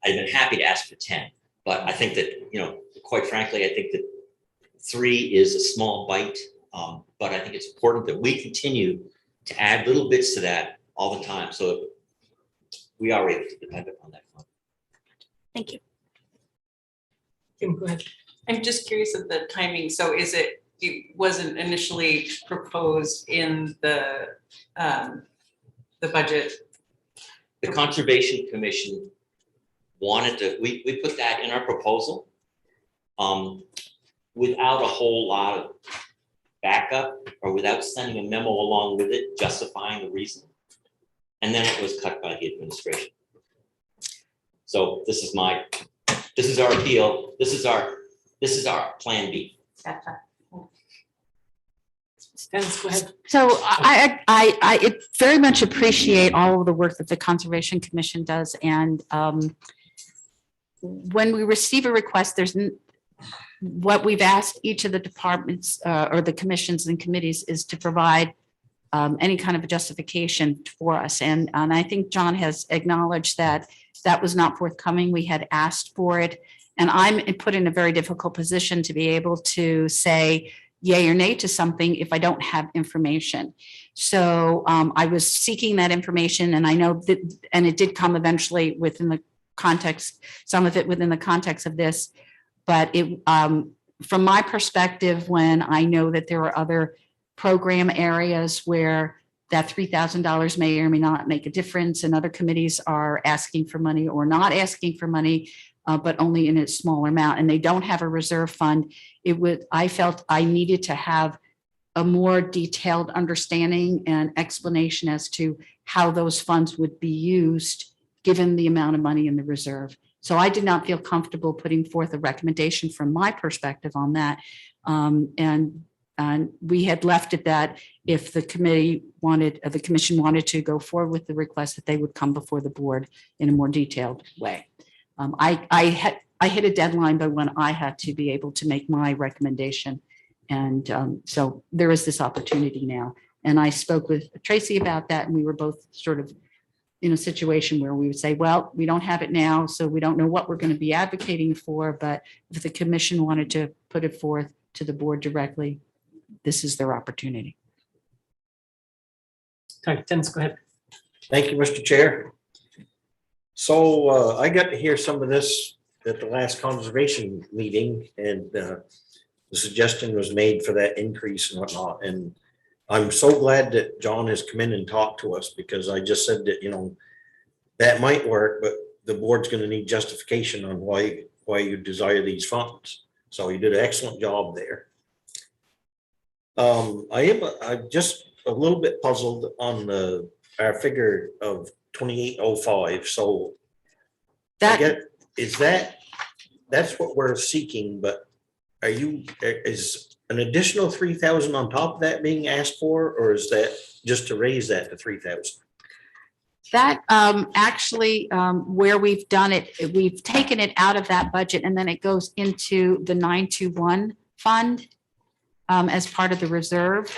been happy to ask for 10, but I think that, you know, quite frankly, I think that 3 is a small bite, but I think it's important that we continue to add little bits to that all the time so that we are able to depend upon that fund. Thank you. Kim, go ahead. I'm just curious of the timing. So it wasn't initially proposed in the budget? The Conservation Commission wanted to, we put that in our proposal without a whole lot of backup or without sending a memo along with it justifying the reason. And then it was cut by the administration. So this is our appeal. This is our plan B. Dennis, go ahead. So I very much appreciate all of the work that the Conservation Commission does. And when we receive a request, what we've asked each of the departments or the commissions and committees is to provide any kind of a justification for us. And I think John has acknowledged that that was not forthcoming. We had asked for it. And I'm put in a very difficult position to be able to say yay or nay to something if I don't have information. So I was seeking that information, and I know that, and it did come eventually within the context, some of it within the context of this. But it, from my perspective, when I know that there are other program areas where that $3,000 may or may not make a difference, and other committees are asking for money or not asking for money, but only in a smaller amount, and they don't have a reserve fund, I felt I needed to have a more detailed understanding and explanation as to how those funds would be used, given the amount of money in the reserve. So I did not feel comfortable putting forth a recommendation from my perspective on that. And we had left it that if the committee wanted, the commission wanted to go forward with the request, that they would come before the board in a more detailed way. I hit a deadline by when I had to be able to make my recommendation. And so there is this opportunity now. And I spoke with Tracy about that, and we were both sort of in a situation where we would say, well, we don't have it now, so we don't know what we're going to be advocating for. But if the commission wanted to put it forth to the board directly, this is their opportunity. Okay, Dennis, go ahead. Thank you, Mr. Chair. So I got to hear some of this at the last conservation meeting, and the suggestion was made for that increase and whatnot. And I'm so glad that John has come in and talked to us, because I just said that, you know, that might work, but the board's going to need justification on why you desire these funds. So he did an excellent job there. I'm just a little bit puzzled on our figure of 2805. So I get, that's what we're seeking, but is an additional 3,000 on top of that being asked for, or is that just to raise that to 3,000? That actually, where we've done it, we've taken it out of that budget and then it goes into the 921 fund as part of the reserve.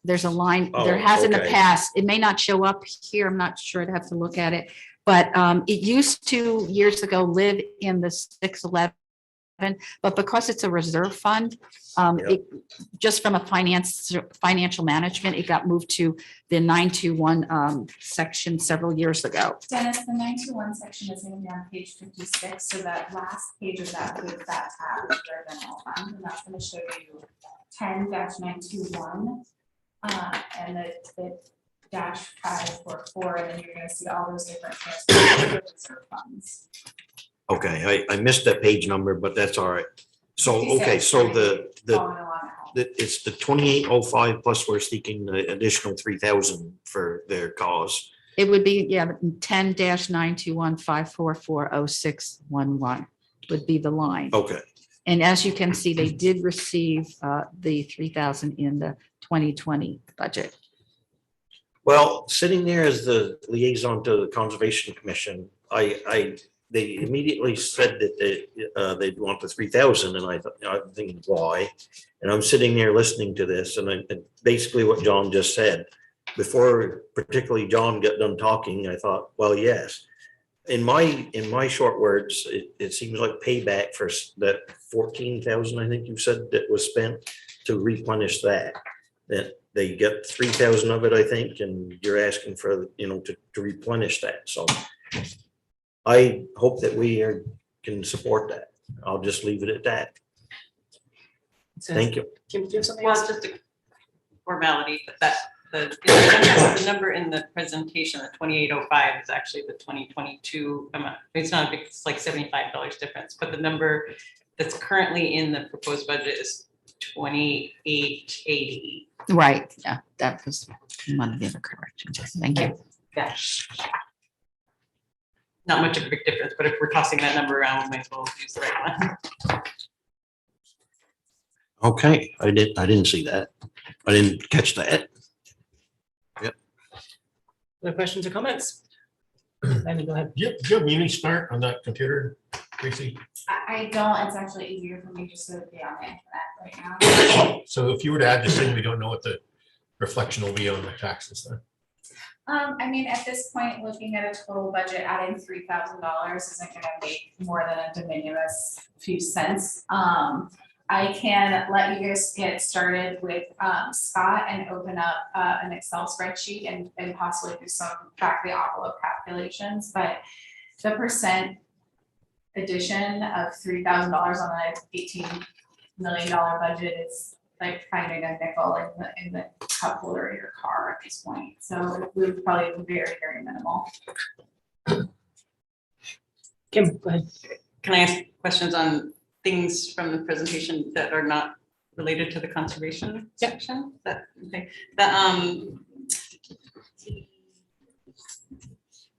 There's a line, there has in the past, it may not show up here, I'm not sure, I'd have to look at it. But it used to years ago live in the 611, but because it's a reserve fund, just from a financial management, it got moved to the 921 section several years ago. Dennis, the 921 section is going to be on page 56, so that last page of that with that tab is where general fund, and that's going to show you 10-921 and the -544, and then you're going to see all those different reserve funds. Okay, I missed that page number, but that's all right. So, okay, so it's the 2805 plus we're seeking the additional 3,000 for their cause. It would be, 10-921-544-0611 would be the line. Okay. And as you can see, they did receive the 3,000 in the 2020 budget. Well, sitting there as the liaison to the Conservation Commission, they immediately said that they'd want the 3,000, and I'm thinking why? And I'm sitting there listening to this, and basically what John just said. Before particularly John got done talking, I thought, well, yes. In my short words, it seems like payback for that 14,000, I think you said, that was spent to replenish that they get 3,000 of it, I think, and you're asking for, to replenish that. So I hope that we can support that. I'll just leave it at that. Thank you. Kim, do you have something Well, else? just a formality, but the number in the presentation, the 2805 is actually the 2022 amount. It's not a big, it's like $75 difference, but the number that's currently in the proposed budget is 2880. Right, yeah, that was one of the other corrections. Thank you. Yeah. Not much of a big difference, but if we're tossing that number around, we might as well use the right one. Okay, I didn't see that. I didn't catch that. Yep. Other questions or comments? Andy, go ahead. Do you have Muni Smart on that computer, Tracy? I don't, it's actually easier for me just to be on the internet right now. So if you were to add this in, we don't know what the reflection will be on the taxes then. I mean, at this point, looking at a total budget, adding $3,000 isn't going to make more than a de minimis few cents. I can let you guys get started with Scott and open up an Excel spreadsheet and possibly do some back of the envelope calculations, but the percent addition of $3,000 on an $18 million budget is like finding a nickel in the cup holder of your car at this point. So it would probably be very, very minimal. Kim, go ahead. Can I ask questions on things from the presentation that are not related to the conservation section? Okay.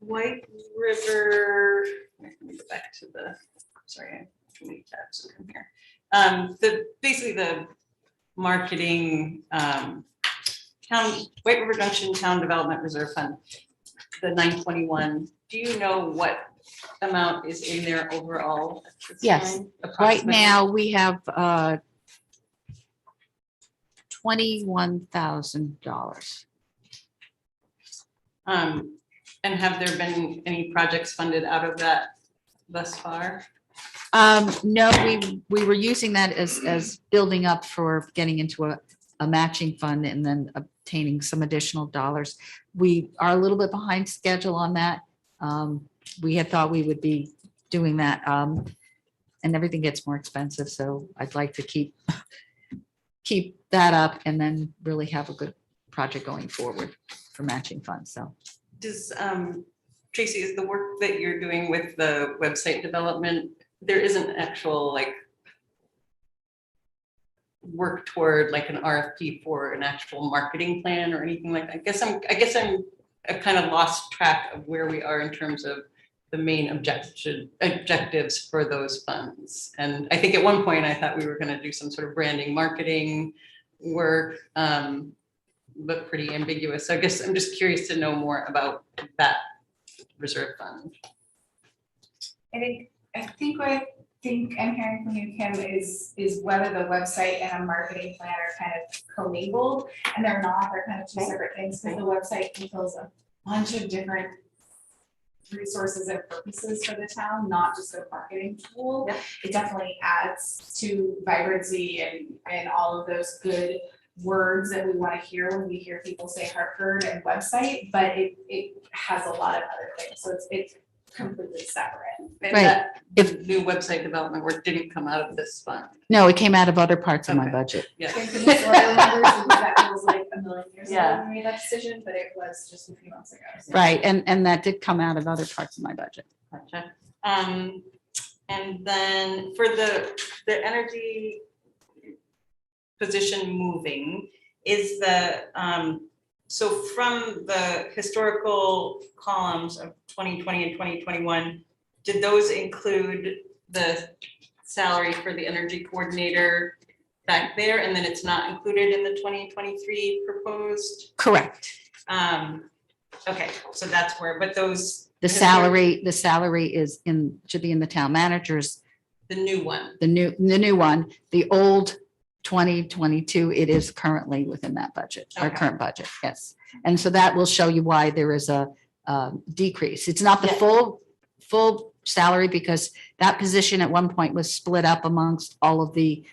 White River, let me go back to the, sorry, I have too many tabs open here. Basically the marketing, White River Junction Town Development Reserve Fund, the 921. Do you know what amount is in there overall? Yes, right now we have $21,000. And have there been any projects funded out of that thus far? No, we were using that as building up for getting into a matching fund and then obtaining some additional dollars. We are a little bit behind schedule on that. We had thought we would be doing that, and everything gets more expensive, so I'd like to keep that up and then really have a good project going forward for matching funds, so. Does, Tracy, is the work that you're doing with the website development, there isn't actual like work toward like an RFP for an actual marketing plan or anything like that? I guess I'm kind of lost track of where we are in terms of the main objectives for those funds. And I think at one point I thought we were going to do some sort of branding marketing work, but pretty ambiguous. So I guess I'm just curious to know more about that reserve fund. I think what I'm hearing from you, Kim, is whether the website and a marketing plan are kind of commingled, and they're not. They're kind of two separate things, because the website contains a bunch of different resources and purposes for the town, not just a marketing tool. Yep. It definitely adds to vibrancy and all of those good words that we want to hear when we hear people say Hartford and website, but it has a lot of other things. So it's completely separate. And Right. that, the new website development work didn't come out of this fund. No, it came out of other parts of my Okay. budget. Yeah. Thank goodness what I remember is that feels like a million years ago Yeah. when we made that decision, but it was just a few months ago. So. Right, and that did come out of other parts of my budget. Gotcha. And then for the energy position moving, is the, so from the historical columns of 2020 and 2021, did those include the salary for the energy coordinator back there, and then it's not included in the 2023 proposed? Correct. Okay, so that's where, but those. The salary is should be in the town managers, The new one. the new one, the old 2022, it is currently within that budget, our Okay. current budget, yes. And so that will show you why there is a decrease. It's not the full salary, because that position at one point was split up amongst all of the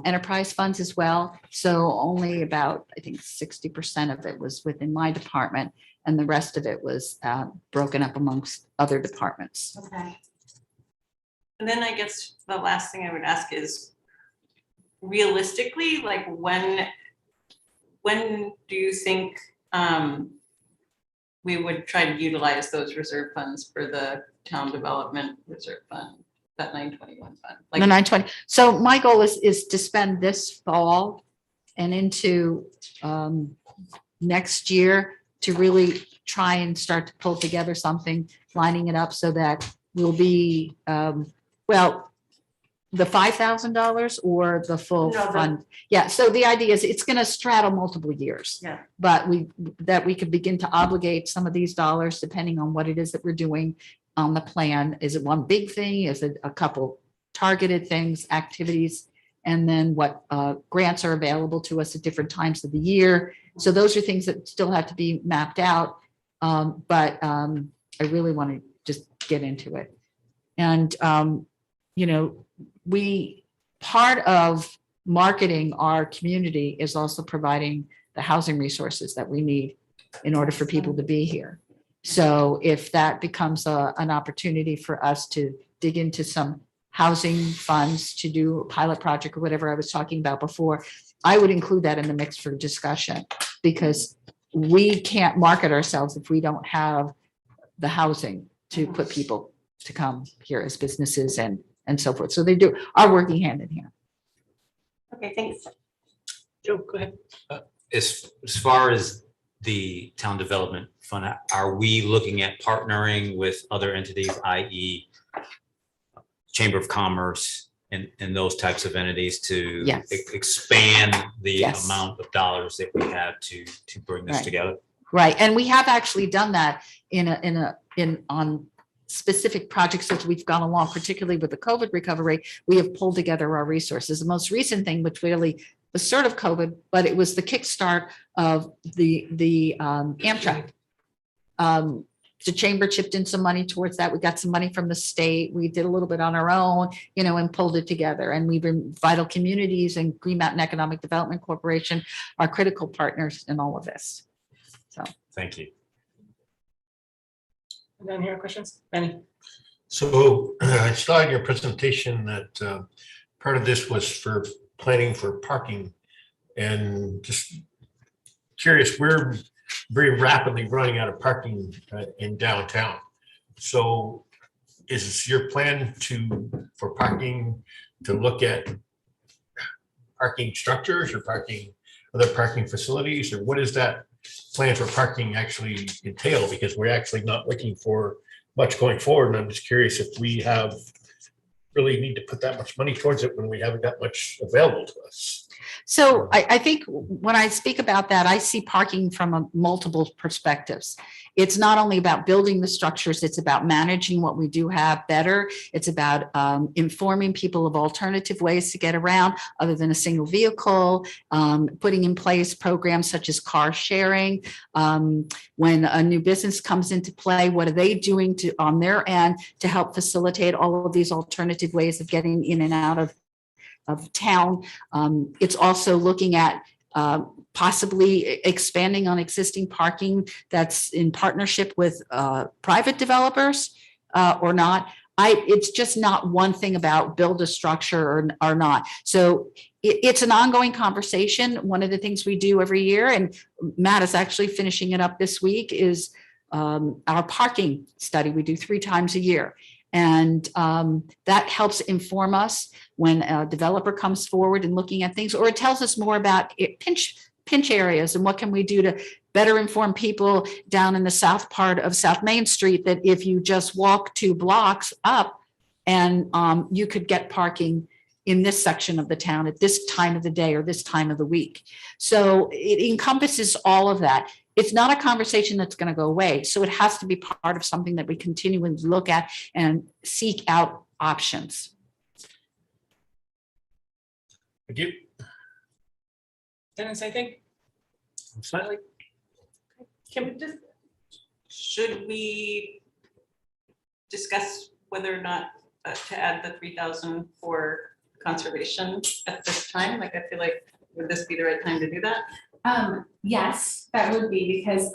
enterprise funds as well. So only about, I think 60% of it was within my department, and the rest of it was broken up amongst other departments. Okay. And then I guess the last thing I would ask is, realistically, like when do you think we would try to utilize those reserve funds for the town development reserve fund, that 921 fund? The 920. So my goal is to spend this fall and into next year to really try and start to pull together something, lining it up so that we'll be, well, the $5,000 or the full No, fund? Yeah, so the idea is it's going to straddle multiple years. Yeah. But we could begin to obligate some of these dollars depending on what it is that we're doing on the plan. Is it one big thing? Is it a couple targeted things, activities? And then what grants are available to us at different times of the year. So those are things that still have to be mapped out. But I really want to just get into it. And, part of marketing our community is also providing the housing resources that we need in order for people to be here. So if that becomes an opportunity for us to dig into some housing funds to do a pilot project or whatever I was talking about before, I would include that in the mix for discussion, because we can't market ourselves if we don't have the housing to put people to come here as businesses and so forth. So they are working hand in hand. Okay, thanks. Joe, go ahead. As far as the town development fund, are we looking at partnering with other entities, i.e. Chamber of Commerce and those types of entities to Yes. expand the Yes. amount of dollars that we have to bring this Right. together? Right, and we have actually done that on specific projects as we've gone along, particularly with the COVID recovery. We have pulled together our resources. The most recent thing, which really was sort of COVID, but it was the kickstart of the Amtrak the chamber chipped in some money towards that. We got some money from the state. We did a little bit on our own, and pulled it together. And we've been Vital Communities and Green Mountain Economic Development Corporation are critical partners in all of this. So. Thank you. Anyone here questions? Benny? So I saw in your presentation that part of this was for planning for parking, and just curious, we're very rapidly running out of parking in downtown. So is your plan for parking to look at parking structures or other parking facilities, or what does that plan for parking actually entail? Because we're actually not looking for much going forward, and I'm just curious if we really need to put that much money towards it when we haven't got much available to us. So I think when I speak about that, I see parking from multiple perspectives. It's not only about building the structures, it's about managing what we do have better. It's about informing people of alternative ways to get around other than a single vehicle, putting in place programs such as car sharing. When a new business comes into play, what are they doing on their end to help facilitate all of these alternative ways of getting in and out of town? It's also looking at possibly expanding on existing parking that's in partnership with private developers or not. It's just not one thing about build a structure or not. So it's an ongoing conversation. One of the things we do every year, and Matt is actually finishing it up this week, is our parking study. We do 3 times a year. And that helps inform us when a developer comes forward and looking at things, or it tells us more about pinch areas and what can we do to better inform people down in the south part of South Main Street, that if you just walk 2 blocks up and you could get parking in this section of the town at this time of the day or this time of the week. So it encompasses all of that. It's not a conversation that's going to go away. So it has to be part of something that we continually look at and seek out options. Thank you. Dennis, I think. Smiley. Can we should we discuss whether or not to add the 3,000 for conservation at this time? Like, I feel like, would this be the right time to do that? Yes, that would be, because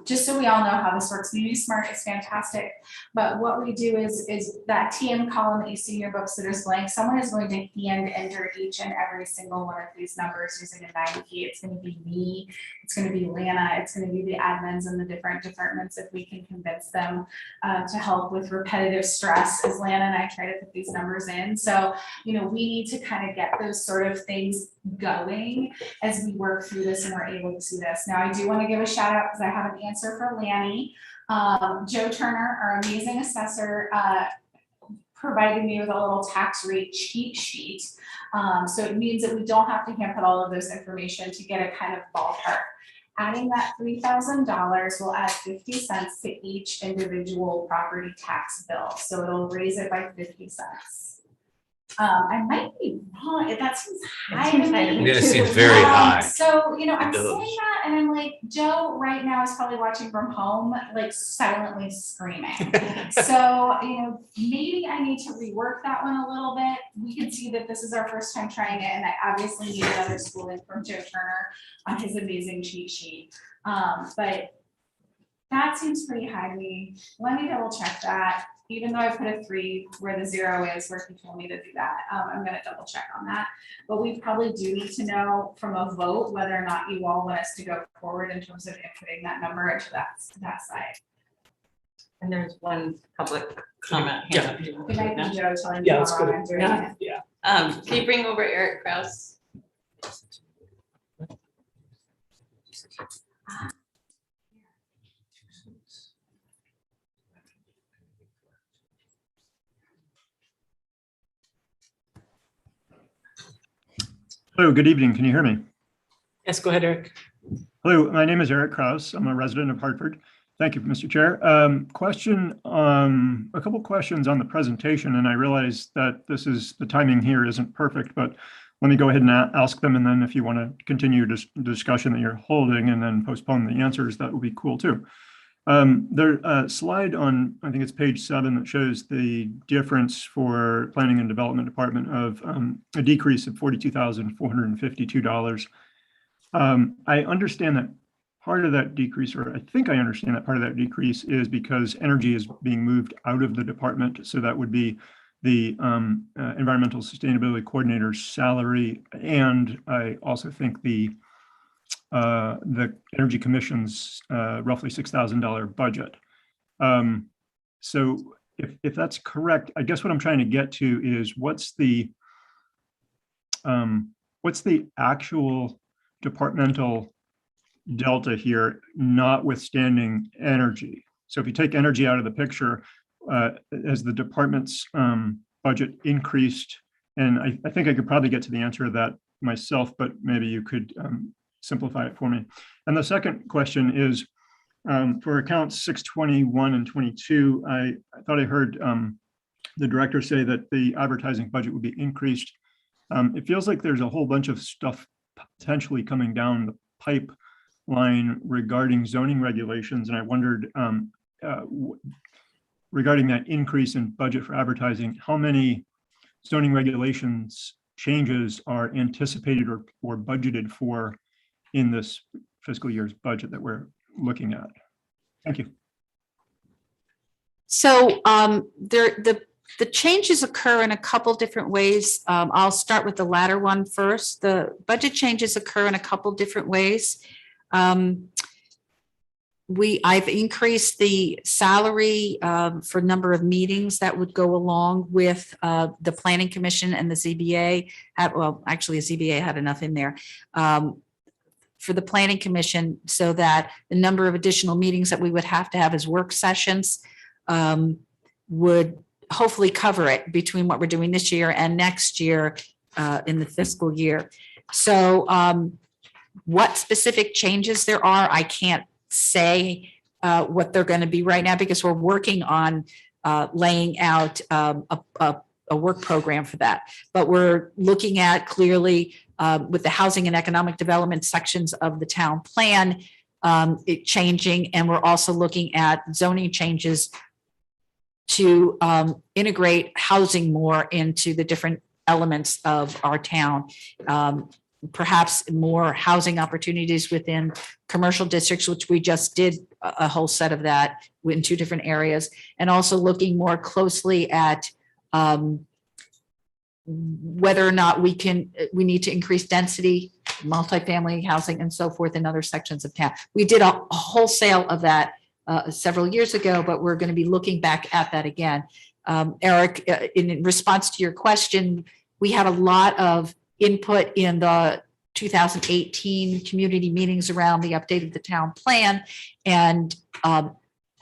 just so we all know how this works, Community Smart is fantastic. But what we do is that TM column that you see in your books that is blank, someone is going to hand enter each and every single one of these numbers using a 9 key. It's going to be me, it's going to be Lana, it's going to be the admins in the different departments, if we can convince them to help with repetitive stress, as Lana and I try to put these numbers in. So, we need to kind of get those sort of things going as we work through this and we're able to see this. Now, I do want to give a shout out because I have an answer for Lanny. Joe Turner, our amazing assessor, provided me with a little tax rate cheat sheet. So it means that we don't have to input all of this information to get a kind of ballpark. Adding that $3,000 will add 50 cents to each individual property tax bill. So it'll raise it by 50 cents. I might be wrong. That seems high to me. Yeah, it seems very high. So, I'm It does. saying that and I'm like, Joe right now is probably watching from home, like silently screaming. So, maybe I need to rework that one a little bit. We can see that this is our first time trying it, and I obviously need another schooling from Joe Turner on his amazing cheat sheet. But that seems pretty high to me. Let me double check that. Even though I put a 3 where the 0 is, where he told me to do that, I'm going to double check on that. But we probably do need to know from a vote whether or not you all want us to go forward in terms of inputting that number into that side. And there's one public comment. Yeah. Good night, Joe, telling me Yeah, how let's go wrong I'm to, doing it. yeah. Can you bring over Eric Kraus? Hello, good evening. Can you hear me? Yes, go ahead, Eric. Hello, my name is Eric Kraus. I'm a resident of Hartford. Thank you, Mr. Chair. A couple questions on the presentation, and I realize that the timing here isn't perfect, but let me go ahead and ask them, and then if you want to continue the discussion that you're holding and then postpone the answers, that would be cool too. There a slide on, I think it's page 7, that shows the difference for planning and development department of a decrease of $42,452. I understand that part of that decrease, or I think I understand that part of that decrease is because energy is being moved out of the department. So that would be the environmental sustainability coordinator's salary. And I also think the Energy Commission's roughly $6,000 budget. So if that's correct, I guess what I'm trying to get to is what's the actual departmental delta here, notwithstanding energy. So if you take energy out of the picture, as the department's budget increased, and I think I could probably get to the answer to that myself, but maybe you could simplify it for me. And the second question is for accounts 621 and 22, I thought I heard the director say that the advertising budget would be increased. It feels like there's a whole bunch of stuff potentially coming down the pipeline regarding zoning regulations. And I wondered regarding that increase in budget for advertising, how many zoning regulations changes are anticipated or budgeted for in this fiscal year's budget that we're looking at? Thank you. So the changes occur in a couple different ways. I'll start with the latter one first. The budget changes occur in a couple different ways. I've increased the salary for number of meetings that would go along with the Planning Commission and the ZBA. Well, actually, the ZBA had enough in there for the Planning Commission, so that the number of additional meetings that we would have to have as work sessions would hopefully cover it between what we're doing this year and next year in the fiscal year. So what specific changes there are, I can't say what they're going to be right now, because we're working on laying out a work program for that. But we're looking at clearly with the housing and economic development sections of the town plan, it changing. And we're also looking at zoning changes to integrate housing more into the different elements of our town. Perhaps more housing opportunities within commercial districts, which we just did a whole set of that in 2 different areas, and also looking more closely at whether or not we need to increase density, multifamily housing, and so forth in other sections of town. We did a wholesale of that several years ago, but we're going to be looking back at that again. Eric, in response to your question, we had a lot of input in the 2018 community meetings around the update of the town plan, and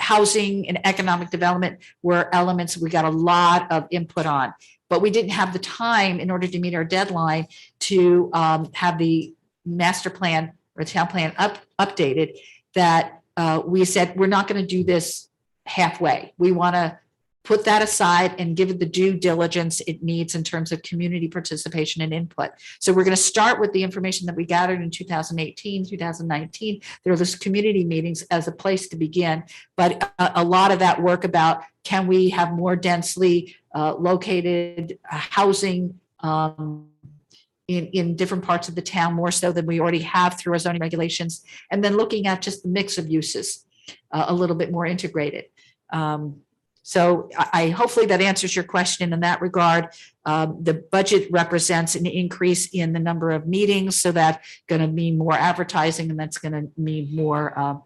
housing and economic development were elements we got a lot of input on, but we didn't have the time in order to meet our deadline to have the master plan or town plan updated, that we said, we're not going to do this halfway. We want to put that aside and give it the due diligence it needs in terms of community participation and input. So we're going to start with the information that we gathered in 2018, 2019. There are those community meetings as a place to begin, but a lot of that work about, can we have more densely located housing in different parts of the town, more so than we already have through our zoning regulations, and then looking at just the mix of uses a little bit more integrated. So I hopefully that answers your question in that regard. The budget represents an increase in the number of meetings, so that's going to mean more advertising, and that's going to mean more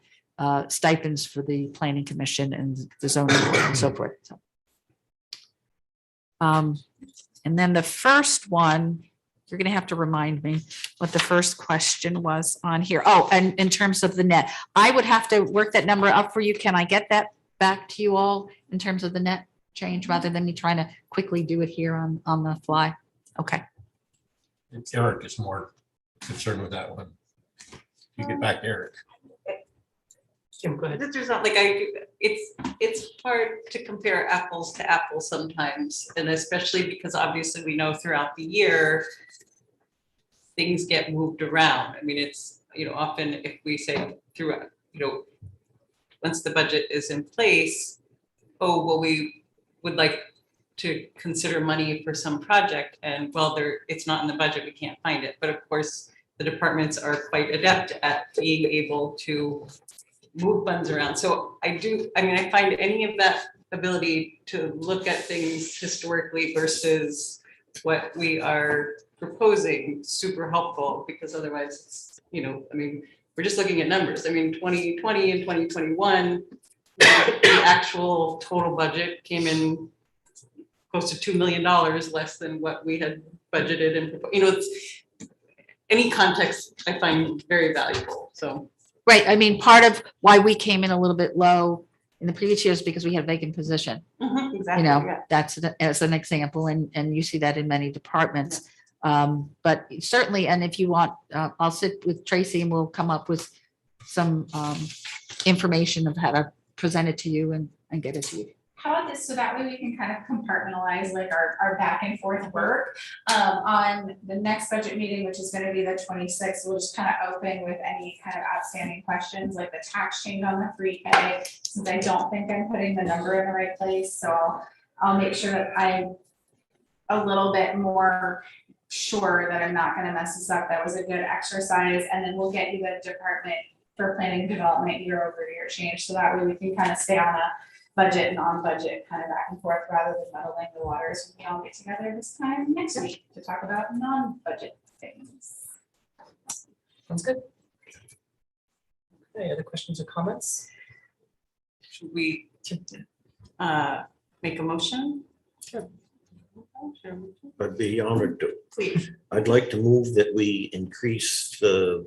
stipends for the Planning Commission and the zoning board and so forth. So, and then the first one, you're going to have to remind me what the first question was on here. Oh, and in terms of the net, I would have to work that number up for you. Can I get that back to you all in terms of the net change, rather than me trying to quickly do it here on the fly? Okay. Eric is more concerned with that one. You get back to Eric. Kim, go ahead. There's not like it's hard to compare apples to apples sometimes, and especially because obviously we know throughout the year things get moved around. I mean, it's, often if we say throughout, once the budget is in place, oh, well, we would like to consider money for some project, and well, it's not in the budget, we can't find it. But of course, the departments are quite adept at being able to move funds around. So I find any of that ability to look at things historically versus what we are proposing super helpful, because otherwise it's, we're just looking at numbers. 2020 and 2021, the actual total budget came in close to $2 million less than what we had budgeted, and it's any context I find very valuable. So Right, part of why we came in a little bit low in the previous years because we had vacant position. exactly. Yeah. That's as an example, and you see that in many departments. But certainly, and if you want, I'll sit with Tracy and we'll come up with some information of how to present it to you and get it to you. How about this, so that way we can kind of compartmentalize like our back and forth work. On the next budget meeting, which is gonna be the 26th, we'll just kind of open with any kind of outstanding questions, like the tax change on the 3K, since I don't think I'm putting the number in the right place, so I'll make sure that I'm a little bit more sure that I'm not gonna mess this up. That was a good exercise, and then we'll get you the department for planning and development year-over-year change, so that way we can kind of stay on a budget and on budget kind of back and forth rather than muddling the waters. We can all get together this time next week to talk about non-budget things. Sounds good. Any other questions or comments? Should we make a motion? Sure. I'd be honored to. Please. I'd like to move that we increase the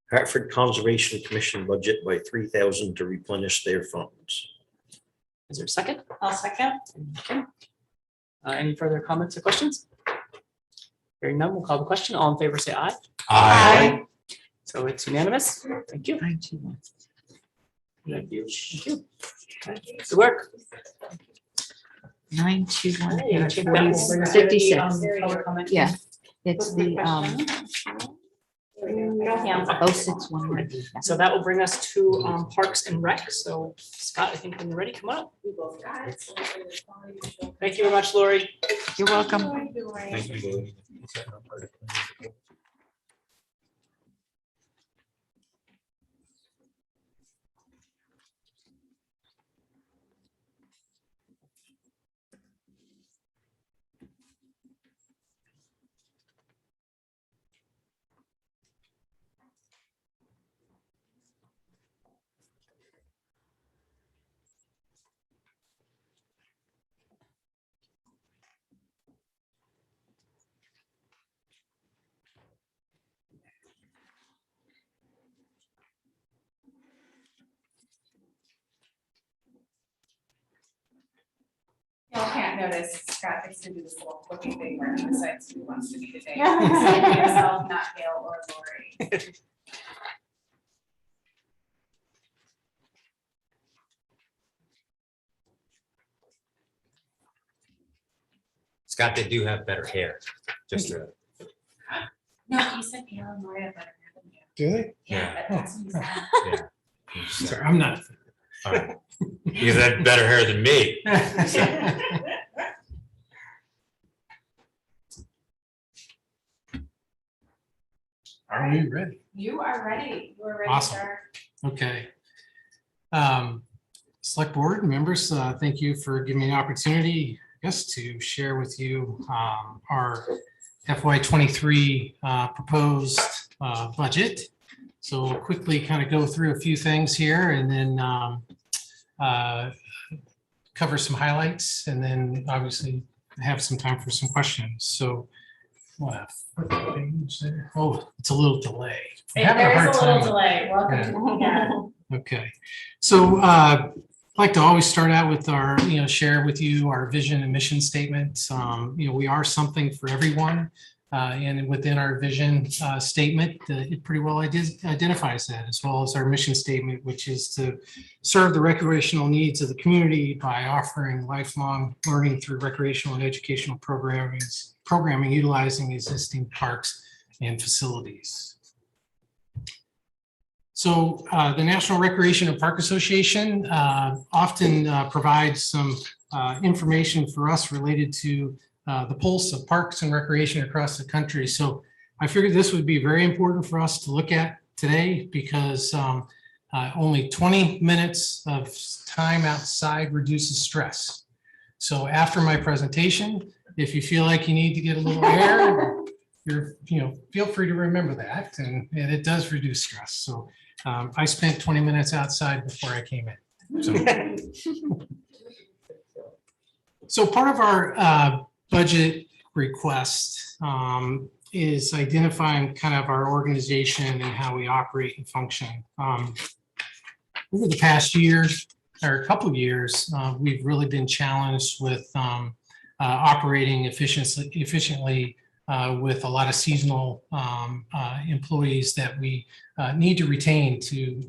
Hartford Conservation Commission budget by 3,000 to replenish their funds. Is there a second? I'll second. Okay. Any further comments or questions? Hearing none, we'll call the question. All in favor, say aye. Aye. So it's unanimous. Thank you. Thank you. Thank you. Okay. Good work. 921 Hey, I think that will bring us to 56. public comment. Yeah, it's the No hands up. 0611. So that will bring us to Parks and Rec. So Scott, I think when you're ready, come on up. Thank you very much, Lori. You're welcome. Thank you. Y'all can't notice, Scott likes to do this little flipping thing where he decides who wants to be the day. Himself, not Gail or Lori. Scott, they do have better hair. Just No, he said Gail and Lori have better hair than you. Do they? Yeah, that's what he said. yeah. Sorry, I'm not. All right. You have better hair than me. Are we ready? You are ready. You are ready, Awesome. sir. Okay. Select board members, thank you for giving me an opportunity, I guess, to share with you our FY23 proposed budget. So we'll quickly kind of go through a few things here and then cover some highlights and then obviously have some time for some questions. So what? Oh, it's a little delay. I'm having a There hard is a little time. delay. Welcome. Yeah. Okay, so I'd like to always start out with our, share with you our vision and mission statement. We are something for everyone. And within our vision statement, it pretty well identifies that, as well as our mission statement, which is to serve the recreational needs of the community by offering lifelong learning through recreational and educational programming utilizing existing parks and facilities. So the National Recreation and Park Association often provides some information for us related to the pulse of parks and recreation across the country. So I figured this would be very important for us to look at today because only 20 minutes of time outside reduces stress. So after my presentation, if you feel like you need to get a little air, feel free to remember that, and it does reduce stress. So I spent 20 minutes outside before I came in. So part of our budget request is identifying kind of our organization and how we operate and function. Over the past year, or a couple of years, we've really been challenged with operating efficiently with a lot of seasonal employees that we need to retain to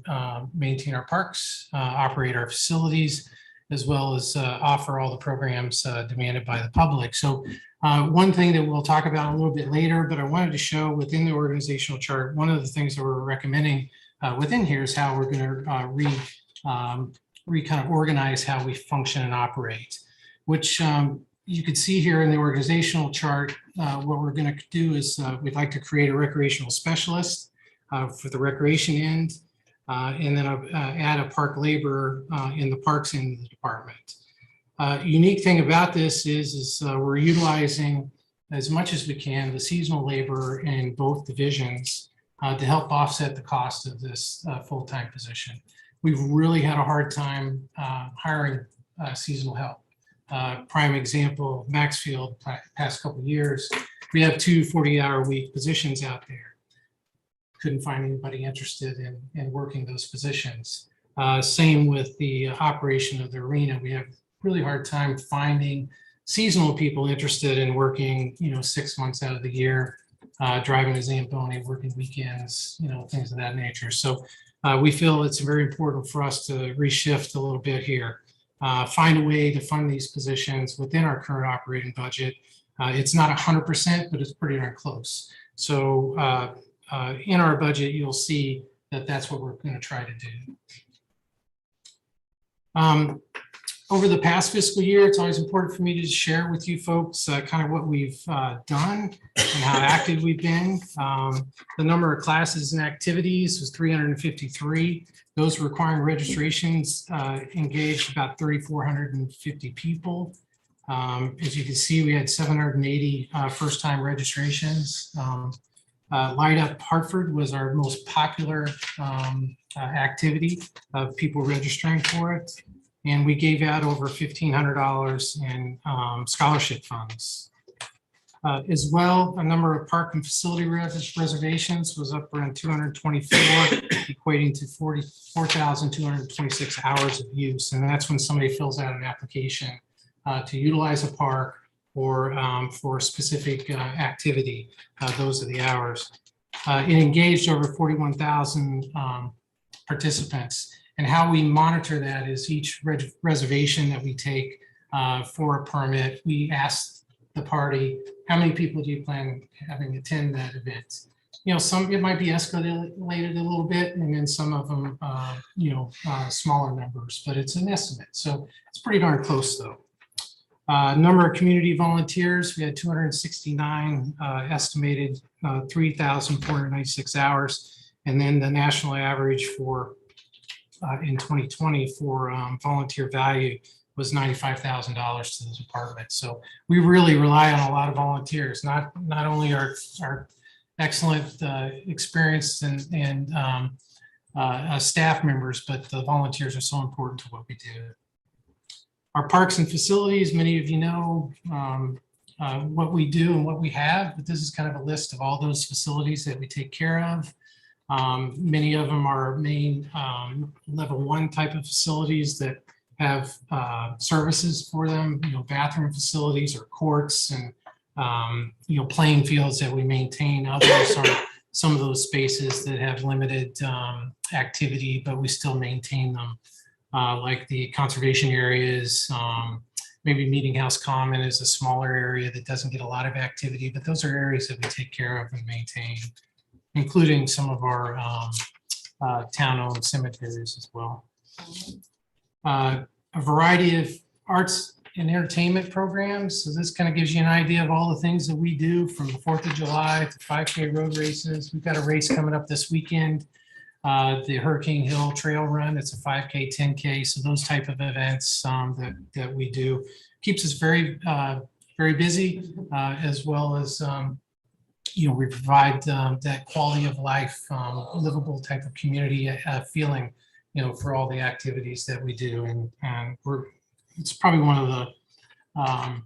maintain our parks, operate our facilities, as well as offer all the programs demanded by the public. So one thing that we'll talk about a little bit later, but I wanted to show within the organizational chart, one of the things that we're recommending within here is how we're going to kind of organize how we function and operate, which you could see here in the organizational chart. What we're going to do is we'd like to create a recreational specialist for the recreation end, and then add a park laborer in the parks end of the department. Unique thing about this is we're utilizing as much as we can the seasonal labor in both divisions to help offset the cost of this full-time position. We've really had a hard time hiring seasonal help. Prime example, Maxfield, past couple of years, we have 2 40-hour-a-week positions out there. Couldn't find anybody interested in working those positions. Same with the operation of the arena. We have really hard time finding seasonal people interested in working, 6 months out of the year, driving a Zamboni, working weekends, things of that nature. So we feel it's very important for us to reshift a little bit here. Find a way to fund these positions within our current operating budget. It's not 100%, but it's pretty darn close. So in our budget, you'll see that that's what we're going to try to do. Over the past fiscal year, it's always important for me to share with you folks kind of what we've done and how active we've been. The number of classes and activities was 353. Those requiring registrations engaged about 3,450 people. As you can see, we had 780 first-time registrations. Light Up Hartford was our most popular activity of people registering for it. And we gave out over $1,500 in scholarship funds. As well, a number of park and facility reservations was up around 224, equating to 44,226 hours of use. And that's when somebody fills out an application to utilize a park or for a specific activity. Those are the hours. It engaged over 41,000 participants. And how we monitor that is each reservation that we take for a permit, we ask the party, how many people do you plan on having attend that event? Some, it might be escalated a little bit, and then some of them, smaller numbers, but it's an estimate. So it's pretty darn close though. Number of community volunteers, we had 269 estimated 3,496 hours. And then the national average for in 2020 for volunteer value was $95,000 to the department. So we really rely on a lot of volunteers, not only our excellent experienced and staff members, but the volunteers are so important to what we do. Our parks and facilities, many of you know what we do and what we have, but this is kind of a list of all those facilities that we take care of. Many of them are main level 1 type of facilities that have services for them, bathroom facilities or courts and, playing fields that we maintain. Others are some of those spaces that have limited activity, but we still maintain them, like the conservation areas. Maybe Meeting House Common is a smaller area that doesn't get a lot of activity, but those are areas that we take care of and maintain, including some of our town-owned cemeteries as well. A variety of arts and entertainment programs. So this kind of gives you an idea of all the things that we do, from the 4th of July to 5K road races. We've got a race coming up this weekend, the Hurricane Hill Trail Run. It's a 5K, 10K. So those type of events that we do keeps us very, very busy, as well as, we provide that quality of life, livable type of community feeling, for all the activities that we do. And it's probably one of the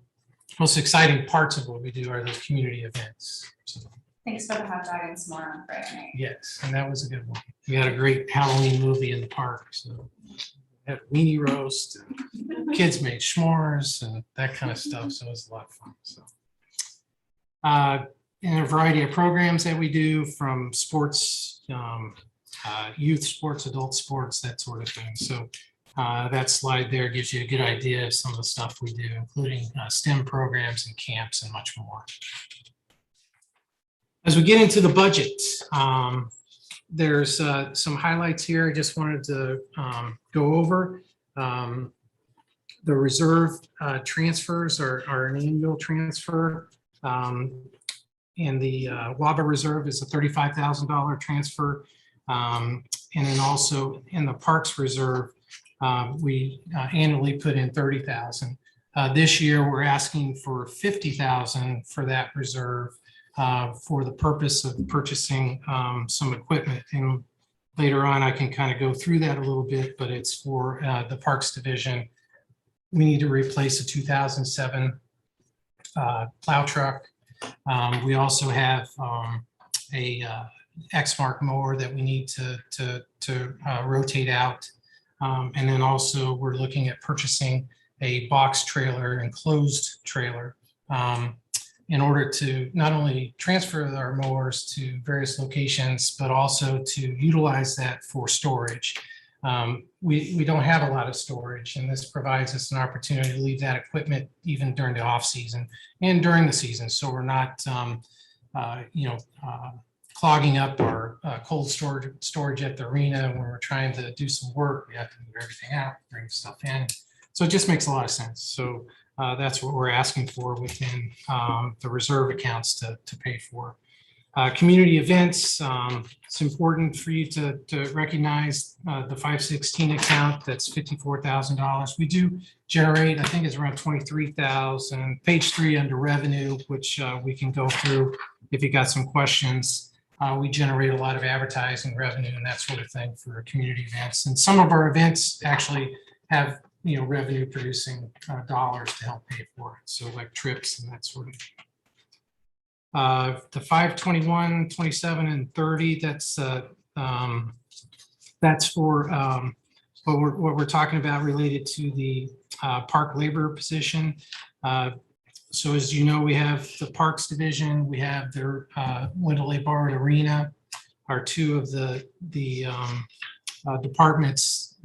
most exciting parts of what we do are those community events. So, Thanks for the hot dog and s'more on Friday night. yes, and that was a good one. We had a great Halloween movie in the park. So we had a weenie roast, and kids made s'mores and that kind of stuff. So it was a lot of fun. So, and a variety of programs that we do, from sports, youth sports, adult sports, that sort of thing. So that slide there gives you a good idea of some of the stuff we do, including STEM programs and camps and much more. As we get into the budget, there's some highlights here I just wanted to go over. The reserve transfers are an annual transfer. And the WABA reserve is a $35,000 transfer. And then also in the Parks Reserve, we annually put in $30,000. This year, we're asking for $50,000 for that reserve for the purpose of purchasing some equipment. And later on, I can kind of go through that a little bit, but it's for the Parks Division. We need to replace a 2007 plow truck. We also have a X-Mark mower that we need to rotate out. And then also we're looking at purchasing a box trailer, enclosed trailer, in order to not only transfer our mowers to various locations, but also to utilize that for storage. We don't have a lot of storage, and this provides us an opportunity to leave that equipment even during the off season and during the season. So we're not, clogging up our cold storage at the arena. When we're trying to do some work, we have to move everything out, bring stuff in. So it just makes a lot of sense. So that's what we're asking for within the reserve accounts to pay for. Community events, it's important for you to recognize the 516 account. That's $54,000. We do generate, I think it's around 23,000. Page 3 under revenue, which we can go through if you got some questions. We generate a lot of advertising revenue and that sort of thing for community events. And some of our events actually have revenue producing dollars to help pay for it. So like trips and that sort of thing. The 521, 27, and 30, that's for what we're talking about related to the park labor position. So as you know, we have the Parks Division, we have their Wendell A. Bard Arena, are two of the departments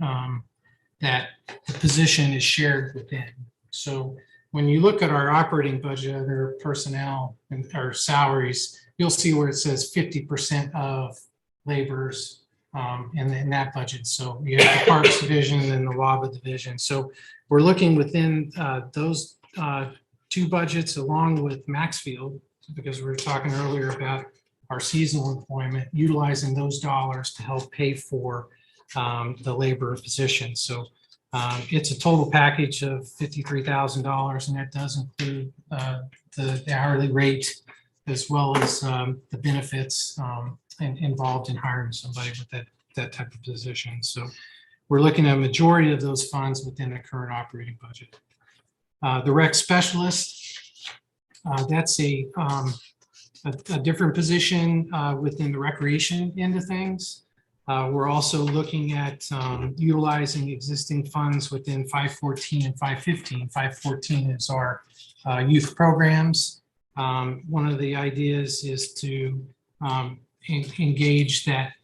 that the position is shared within. So when you look at our operating budget, under personnel and our salaries, you'll see where it says 50% of laborers in that budget. So you have the Parks Division and then the WABA Division. So we're looking within those two budgets along with Maxfield, because we were talking earlier about our seasonal employment, utilizing those dollars to help pay for the labor position. So it's a total package of $53,000, and that does include the hourly rate as well as the benefits involved in hiring somebody with that type of position. So we're looking at a majority of those funds within the current operating budget. The rec specialist, that's a different position within the recreation end of things. We're also looking at utilizing existing funds within 514 and 515. 514 is our youth programs. One of the ideas is to engage that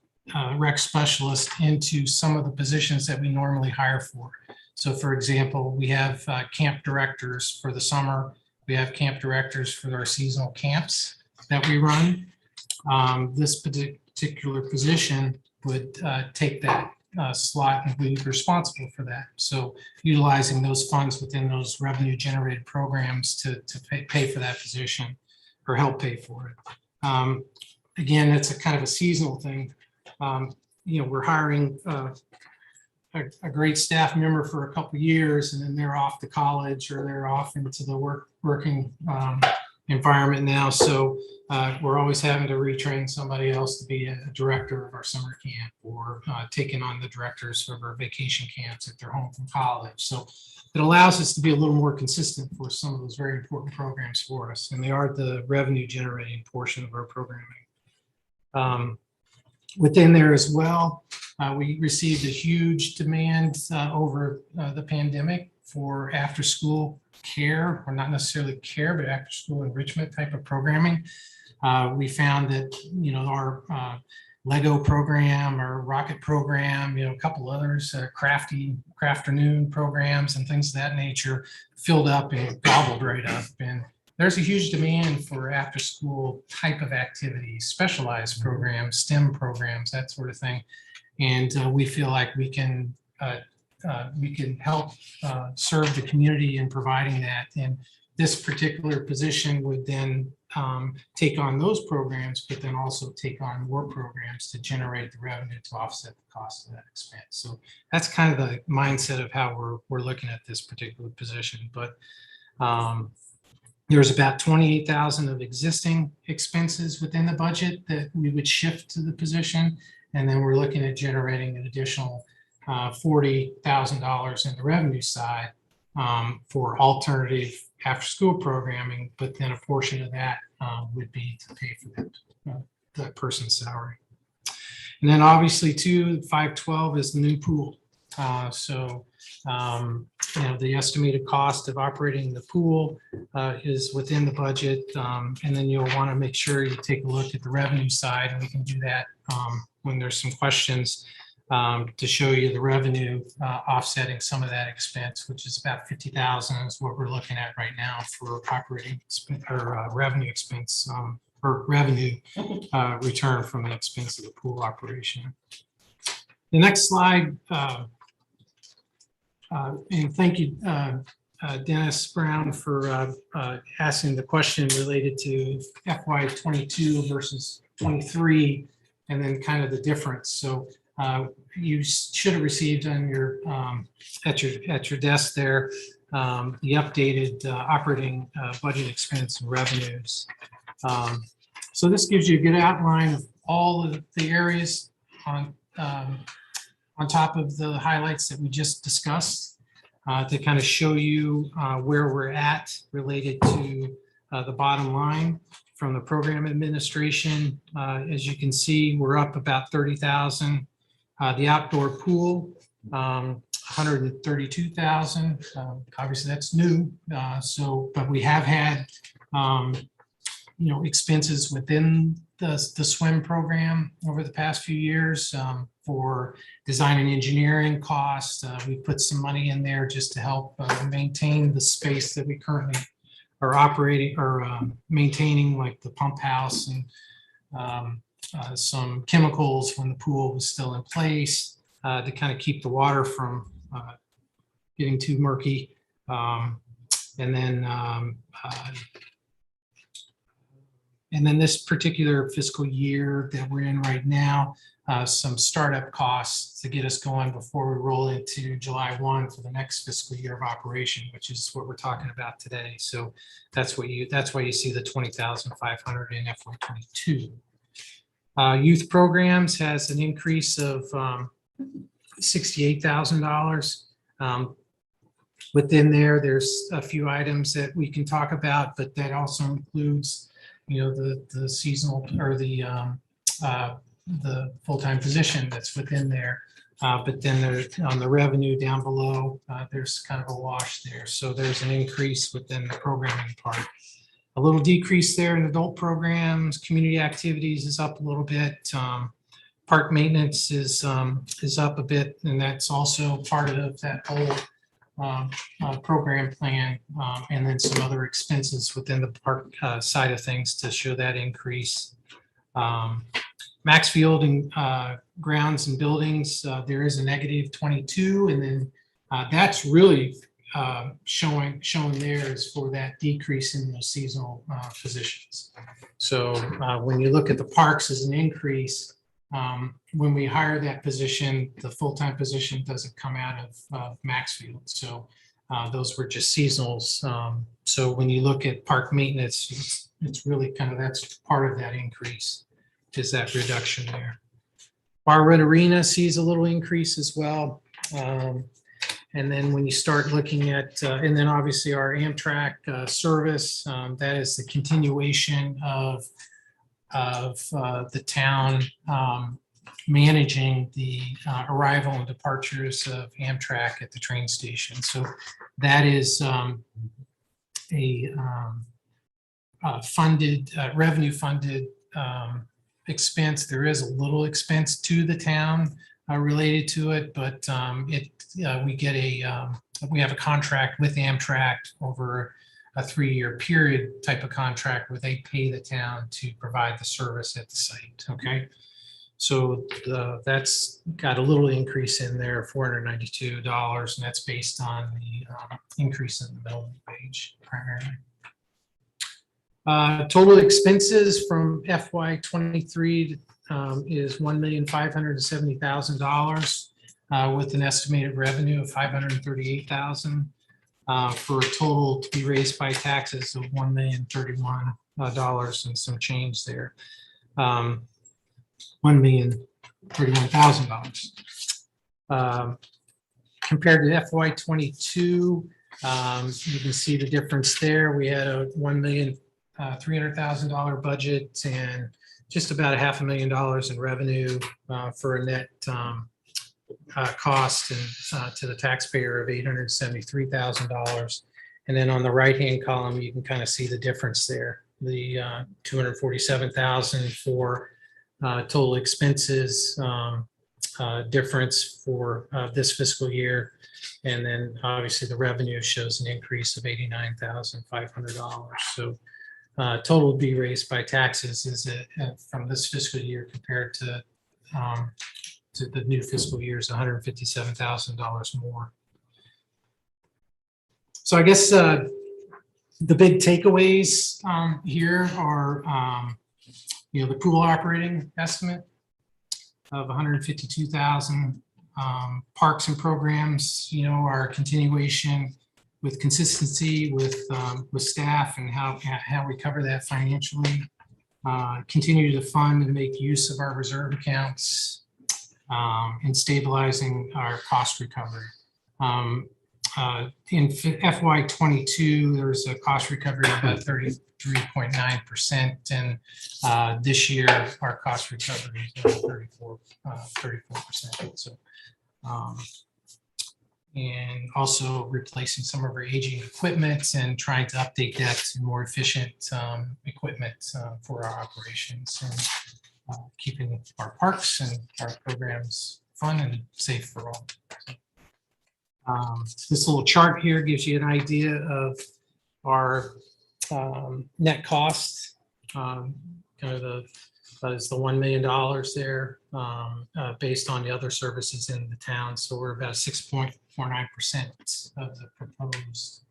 rec specialist into some of the positions that we normally hire for. So for example, we have camp directors for the summer. We have camp directors for our seasonal camps that we run. This particular position would take that slot and be responsible for that. So utilizing those funds within those revenue generated programs to pay for that position or help pay for it. Again, it's a kind of a seasonal thing. We're hiring a great staff member for a couple of years, and then they're off to college or they're off into the working environment now. So we're always having to retrain somebody else to be a director of our summer camp or taking on the directors of our vacation camps if they're home from college. So it allows us to be a little more consistent for some of those very important programs for us, and they are the revenue generating portion of our programming. Within there as well, we received a huge demand over the pandemic for after school care, or not necessarily care, but after school enrichment type of programming. We found that, our Lego program or Rocket program, a couple others, Crafternoon programs and things of that nature filled up and gobbled right up. And there's a huge demand for after school type of activities, specialized programs, STEM programs, that sort of thing. And we feel like we can help serve the community in providing that. And this particular position would then take on those programs, but then also take on more programs to generate the revenue to offset the cost of that expense. So that's kind of the mindset of how we're looking at this particular position. But there's about 28,000 of existing expenses within the budget that we would shift to the position. And then we're looking at generating an additional $40,000 in the revenue side for alternative after school programming, but then a portion of that would be to pay for that person's salary. And then obviously too, 512 is the new pool. The estimated cost of operating the pool is within the budget. And then you'll want to make sure you take a look at the revenue side, and we can do that when there's some questions to show you the revenue offsetting some of that expense, which is about 50,000 is what we're looking at right now for operating or revenue expense or revenue return from the expense of the pool operation. The next slide, and thank you, Dennis Brown, for asking the question related to FY22 versus 23, and then kind of the difference. So you should have received on your at your desk there the updated operating budget expense and revenues. So this gives you a good outline of all of the areas on top of the highlights that we just discussed to kind of show you where we're at related to the bottom line from the program administration. As you can see, we're up about 30,000. The outdoor pool, 132,000. Obviously, that's new. But we have had, expenses within the swim program over the past few years for design and engineering costs. We put some money in there just to help maintain the space that we currently are operating or maintaining, like the pump house and some chemicals when the pool was still in place to kind of keep the water from getting too murky. And then this particular fiscal year that we're in right now, some startup costs to get us going before we roll into July 1 for the next fiscal year of operation, which is what we're talking about today. So that's why you see the 20,500 in FY22. Youth programs has an increase of $68,000. Within there, there's a few items that we can talk about, but that also includes, the seasonal or the full-time position that's within there. But then there's on the revenue down below, there's kind of a wash there. So there's an increase within the programming part. A little decrease there in adult programs. Community activities is up a little bit. Park maintenance is up a bit, and that's also part of that whole program plan, and then some other expenses within the park side of things to show that increase. Maxfield and grounds and buildings, there is a negative 22, and then that's really shown there is for that decrease in those seasonal positions. So when you look at the parks as an increase, when we hire that position, the full-time position doesn't come out of Maxfield. So those were just seasonals. So when you look at park maintenance, it's really kind of, that's part of that increase, is that reduction there. Bar Red Arena sees a little increase as well. And then when you start looking at, and then obviously our Amtrak service, that is the continuation of the town managing the arrival and departures of Amtrak at the train station. So that is a funded, revenue funded expense. There is a little expense to the town related to it, but we get we have a contract with Amtrak over a 3-year period type of contract where they pay the town to provide the service at the site. Okay, so that's got a little increase in there, $492, and that's based on the increase in the middle page primarily. Total expenses from FY23 is $1,570,000 with an estimated revenue of $538,000 for a total to be raised by taxes of $1,031 and some change there. $1,031,000. Compared to FY22, you can see the difference there. We had a $1,300,000 budget and just about $500,000 in revenue for a net cost to the taxpayer of $873,000. And then on the right-hand column, you can kind of see the difference there. The $247,000 for total expenses difference for this fiscal year. And then obviously the revenue shows an increase of $89,500. So total be raised by taxes is from this fiscal year compared to the new fiscal year is $157,000 more. So I guess the big takeaways here are, the pool operating estimate of $152,000. Parks and programs, are a continuation with consistency with staff and how we cover that financially. Continue to fund and make use of our reserve accounts and stabilizing our cost recovery. In FY22, there was a cost recovery of about 33.9%, and this year our cost recovery is 34%. So, and also replacing some of our aging equipment and trying to update that to more efficient equipment for our operations, and keeping our parks and our programs fun and safe for all. This little chart here gives you an idea of our net cost, kind of is the $1 million there based on the other services in the town. So we're about 6.49% of the proposed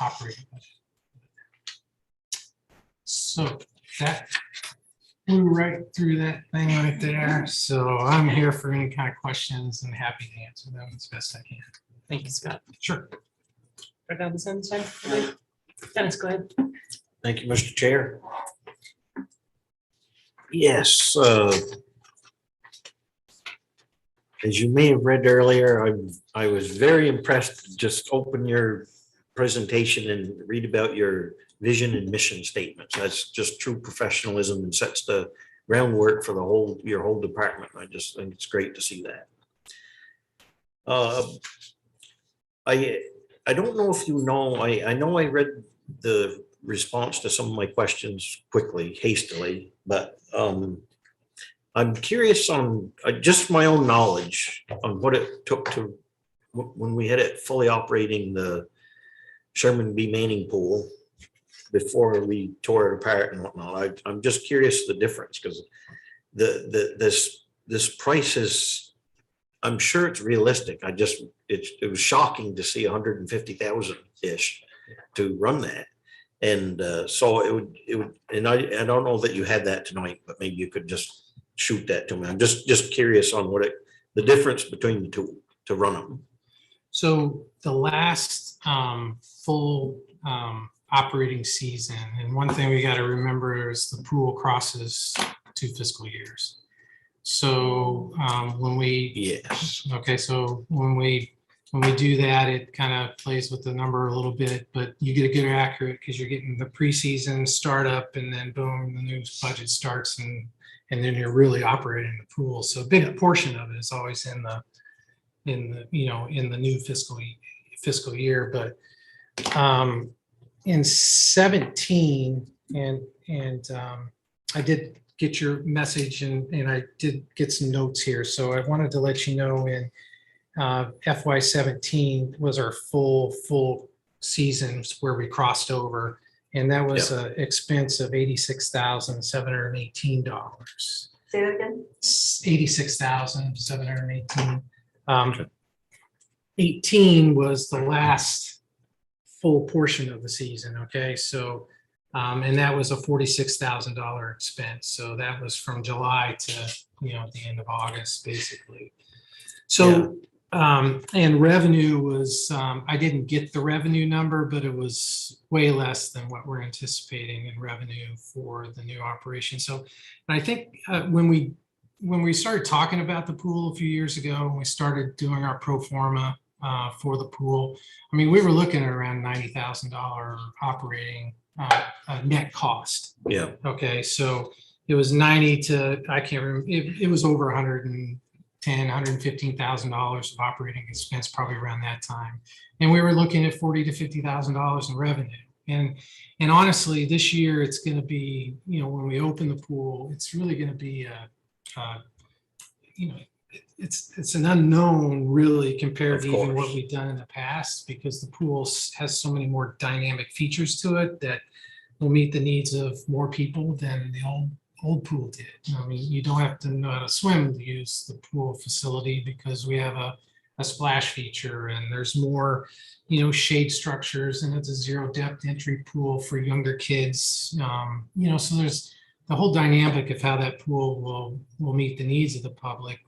operating budget. So that flew right through that thing right there. So I'm here for any kind of questions and happy to answer them as best I can. Thank you, Scott. Sure. Right down this end side. Dennis, go ahead. Thank you, Mr. Chair. Yes, as you may have read earlier, I was very impressed to just open your presentation and read about your vision and mission statements. That's just true professionalism and sets the groundwork for your whole department. I just think it's great to see that. I don't know if you know, I know I read the response to some of my questions quickly, hastily, but I'm curious on just my own knowledge on what it took to, when we had it fully operating the Sherman B. Manning pool before we tore it apart and whatnot. I'm just curious the difference, because this price is, I'm sure it's realistic. It was shocking to see 150,000-ish to run that. And so it would, and I don't know that you had that tonight, but maybe you could just shoot that to me. I'm just curious on the difference between the two to run them. So the last full operating season, and one thing we got to remember is the pool crosses 2 fiscal years. So when we so when we do that, it kind of plays with the number a little bit, but you get a good accurate because you're getting the preseason startup, and then boom, the new budget starts, and then you're really operating the pool. So a big portion of it is always in the new fiscal year. But in 17, and I did get your message, and I did get some notes here. So I wanted to let you know in FY17 was our full seasons where we crossed over, and that was an expense of $86,718. Say that again? $86,718. 18 was the last full portion of the season. Okay, so and that was a $46,000 expense. So that was from July to the end of August, basically. So and revenue was I didn't get the revenue number, but it was way less than what we're anticipating in revenue for the new operation. So I think when we started talking about the pool a few years ago, and we started doing our pro forma for the pool, I mean, we were looking at around $90,000 operating net cost. Yeah. Okay, so it was 90 to, I can't remember, it was over $115,000 of operating expense probably around that time, and we were looking at $40,000 to $50,000 in revenue. And honestly, this year it's going to be, when we open the pool, it's really going to be it's an unknown really compared to even what we've done in the past, because the pool has so many more dynamic features to it that will meet the needs of more people than the old pool did. I mean, you don't have to know how to swim to use the pool facility, because we have a splash feature, and there's more, shade structures, and it's a 0 depth entry pool for younger kids. So there's the whole dynamic of how that pool will meet the needs of the public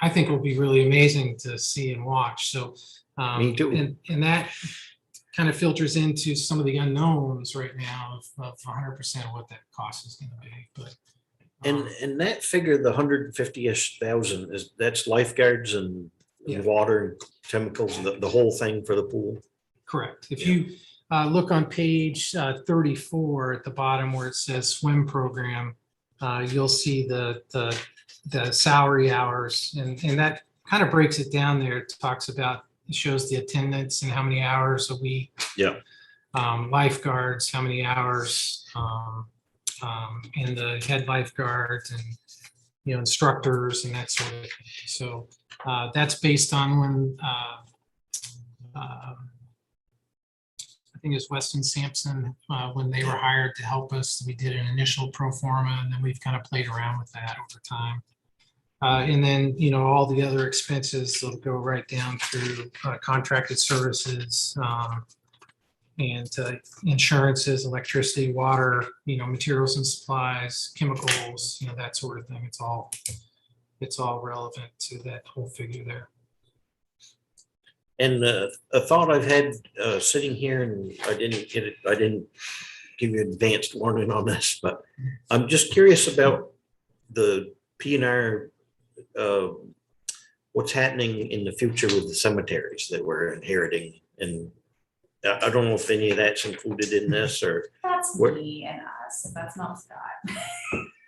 I think will be really amazing to see and watch. So Me too. And that kind of filters into some of the unknowns right now of 100% of what that cost is going to be. But and that figure, the 150-ish thousand, that's lifeguards and water and chemicals, the whole thing for the pool. Correct. If you look on page 34 at the bottom where it says swim program, you'll see the salary hours, and that kind of breaks it down there. It talks about, it shows the attendance and how many hours a week. Yeah. Lifeguards, how many hours, and the head lifeguards, and instructors and that sort of thing. So that's based on when I think it's Weston Sampson, when they were hired to help us, we did an initial pro forma, and then we've kind of played around with that over time. And then, all the other expenses will go right down through contracted services, and insurances, electricity, water, materials and supplies, chemicals, that sort of thing. It's all relevant to that whole figure there. And a thought I've had sitting here, and I didn't give you advanced warning on this, but I'm just curious about the P&R, what's happening in the future with the cemeteries that we're inheriting. And I don't know if any of that's included in this, or That's me and us. That's not Scott.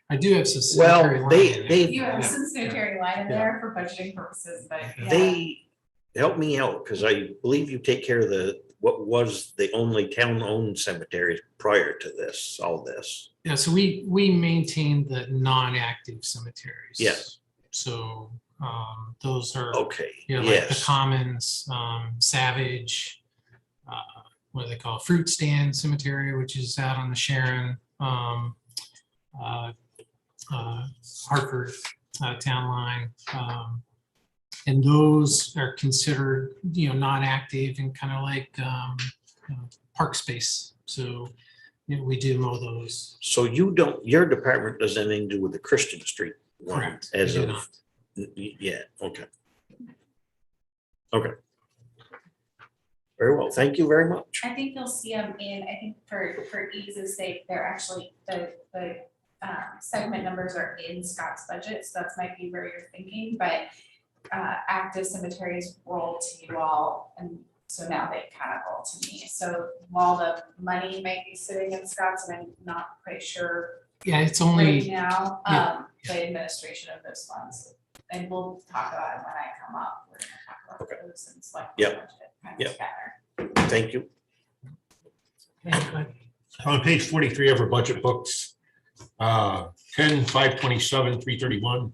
I do have some sanitary line in there. You have some sanitary line in there for budgeting purposes, but they help me out, because I believe you take care of what was the only town-owned cemetery prior to this, all this. Yeah, so we maintain the non-active cemeteries. Yes. So those are okay. Like the Commons, Savage, what do they call it? Fruit Stand Cemetery, which is out on the Sharon. Hartford Town Line. And those are considered, non-active and kind of like park space. So we do mow those. So your department doesn't have anything to do with the Christian Street one Correct. as We do of, not. yeah, okay. Okay. Very well, thank you very much. I think you'll see them I think for ease of sake, they're actually, the segment numbers are in Scott's budget, so that's might be where you're thinking, but active cemeteries roll to you all, and so now they kind of roll to me. So while the money might be sitting in Scott's, and I'm not quite sure Yeah, it's only. right now, yeah. the administration of those funds, and we'll talk about it when I come up. We're gonna talk about those and select. Yep. budget kind of together. Thank you. On page 43 of our budget books, 10, 527, 331,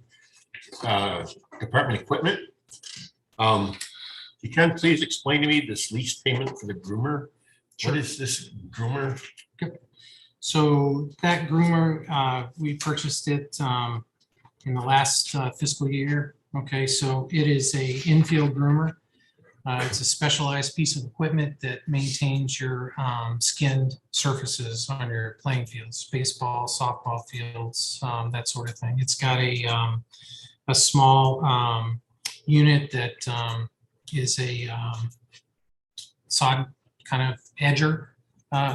department equipment. You can please explain to me this lease payment for the groomer? What is this groomer? So that groomer, we purchased it in the last fiscal year. Okay, so it is a infield groomer. It's a specialized piece of equipment that maintains your skinned surfaces on your playing fields, baseball, softball fields, that sort of thing. It's got a small unit that is a sod kind of edger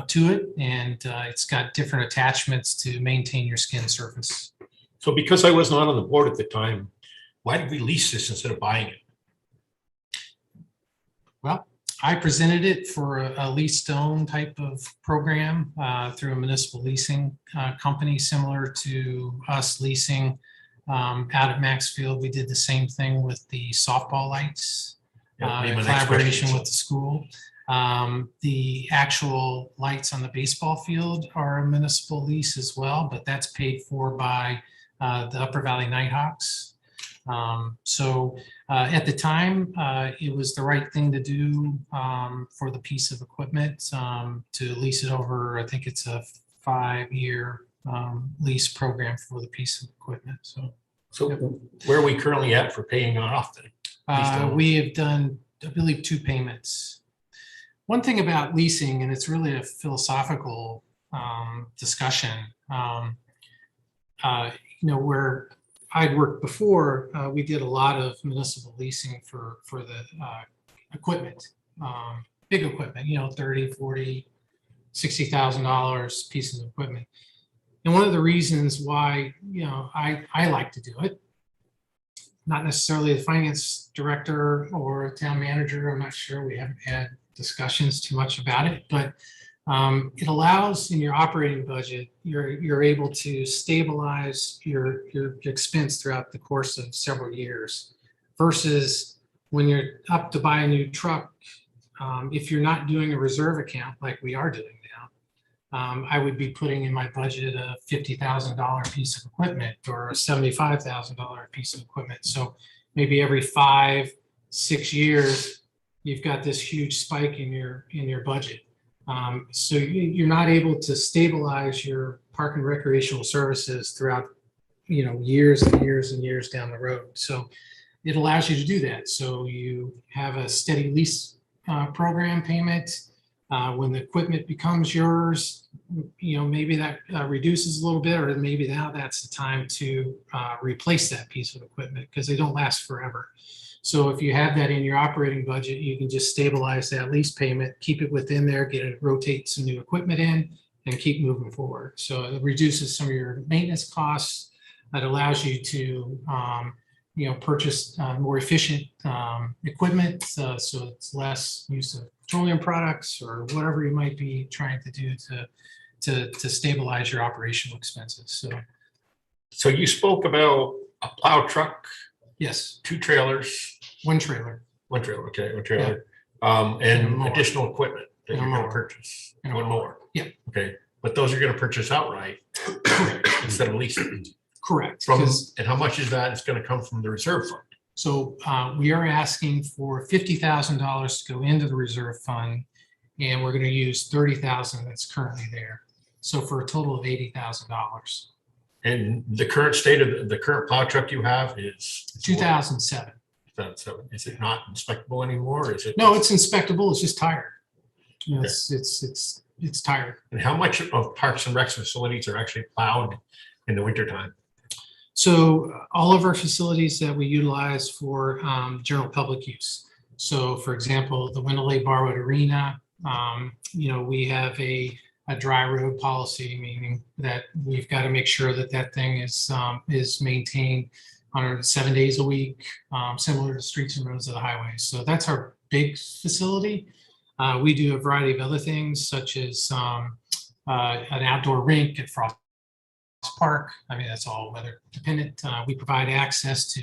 to it, and it's got different attachments to maintain your skin surface. So because I was not on the board at the time, why did we lease this instead of buying it? Well, I presented it for a lease-to-own type of program through a municipal leasing company similar to us leasing out at Maxfield. We did the same thing with the softball lights, Yeah, maybe in my next collaboration question. with the school. The actual lights on the baseball field are a municipal lease as well, but that's paid for by the Upper Valley Nighthawks. At the time, it was the right thing to do for the piece of equipment to lease it over. I think it's a 5-year lease program for the piece of equipment. So where are we currently at for paying off then? We have done, I believe, 2 payments. One thing about leasing, and it's really a philosophical discussion, where I'd worked before, we did a lot of municipal leasing for the equipment, big equipment, 30, 40, $60,000 pieces of equipment. And one of the reasons why, I like to do it, not necessarily the finance director or town manager, I'm not sure, we haven't had discussions too much about it, but it allows in your operating budget, you're able to stabilize your expense throughout the course of several years versus when you're up to buy a new truck. If you're not doing a reserve account like we are doing now, I would be putting in my budget a $50,000 piece of equipment or a $75,000 piece of equipment. So maybe every 5-6 years, you've got this huge spike in your budget. So you're not able to stabilize your park and recreational services throughout, years and years and years down the road. So it allows you to do that. So you have a steady lease program payment. When the equipment becomes yours, maybe that reduces a little bit, or maybe now that's the time to replace that piece of equipment because they don't last forever. So if you have that in your operating budget, you can just stabilize that lease payment, keep it within there, rotate some new equipment in, and keep moving forward. So it reduces some of your maintenance costs. That allows you to, purchase more efficient equipment, so it's less use of petroleum products or whatever you might be trying to do to stabilize your operational expenses. So you spoke about a plow truck. Yes. 2 trailers. One trailer. Okay, one trailer. And more. Additional equipment that And you're gonna more. purchase. And One more. more. Yeah. Okay, but those are gonna purchase outright instead of leasing. Correct. And how much is that? It's gonna come from the reserve fund. So we are asking for $50,000 to go into the reserve fund, and we're going to use $30,000 that's currently there. So for a total of $80,000. And the current state of the current plow truck you have is? 2007. So is it not inspectable anymore? Is it? No, it's inspectable. It's just tired. You know, it's tired. And how much of Parks and Rec facilities are actually plowed in the wintertime? So all of our facilities that we utilize for general public use. So for example, the Windelay Barwood Arena, you know, we have a dry road policy, meaning that we've got to make sure that that thing is maintained on 7 days a week, similar to streets and roads of the highways. So that's our big facility. We do a variety of other things, such as an outdoor rink at Frost Park. I mean, that's all weather dependent. We provide access to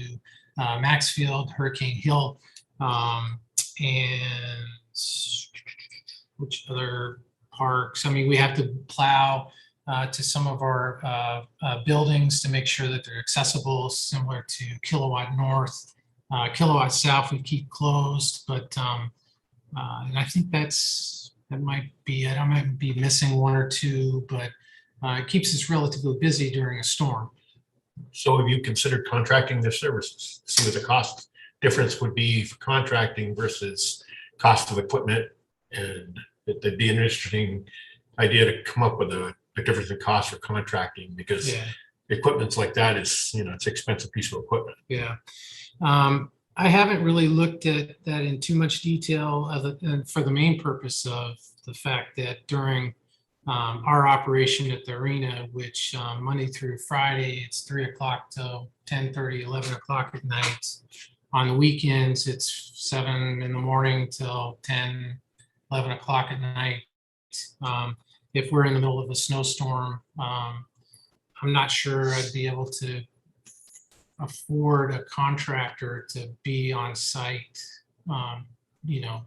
Maxfield, Hurricane Hill, and which other parks? I mean, we have to plow to some of our buildings to make sure that they're accessible, similar to Kilowatt North. Kilowatt South we keep closed, but and I think that might be it. I might be missing one or two, but it keeps us relatively busy during a storm. So have you considered contracting their services? See what the cost difference would be for contracting versus cost of equipment? And it'd be an interesting idea to come up with a difference in cost for contracting, because equipment's like that is, you know, it's an expensive piece of equipment. Yeah. I haven't really looked at that in too much detail other than for the main purpose of the fact that during our operation at the arena, which Monday through Friday, it's 3 o'clock till 10:30, 11 o'clock at night. On the weekends, it's 7 in the morning till 10, 11 o'clock at night. If we're in the middle of a snowstorm, I'm not sure I'd be able to afford a contractor to be on site, you know,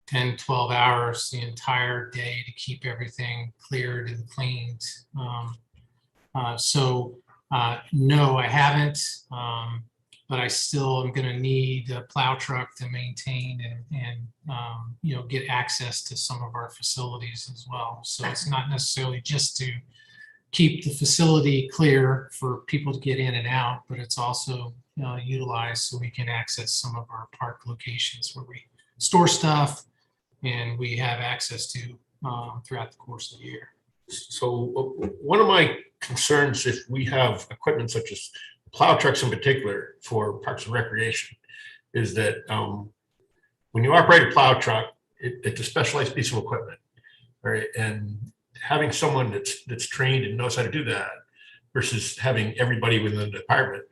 10, 12 hours the entire day to keep everything cleared and cleaned. No, I haven't, but I still am going to need a plow truck to maintain and you know, get access to some of our facilities as well. So it's not necessarily just to keep the facility clear for people to get in and out, but it's also utilized so we can access some of our park locations where we store stuff and we have access to throughout the course of the year. So one of my concerns, if we have equipment such as plow trucks in particular for Parks and Recreation, is that when you operate a plow truck, it's a specialized piece of equipment, right? And having someone that's trained and knows how to do that versus having everybody within the department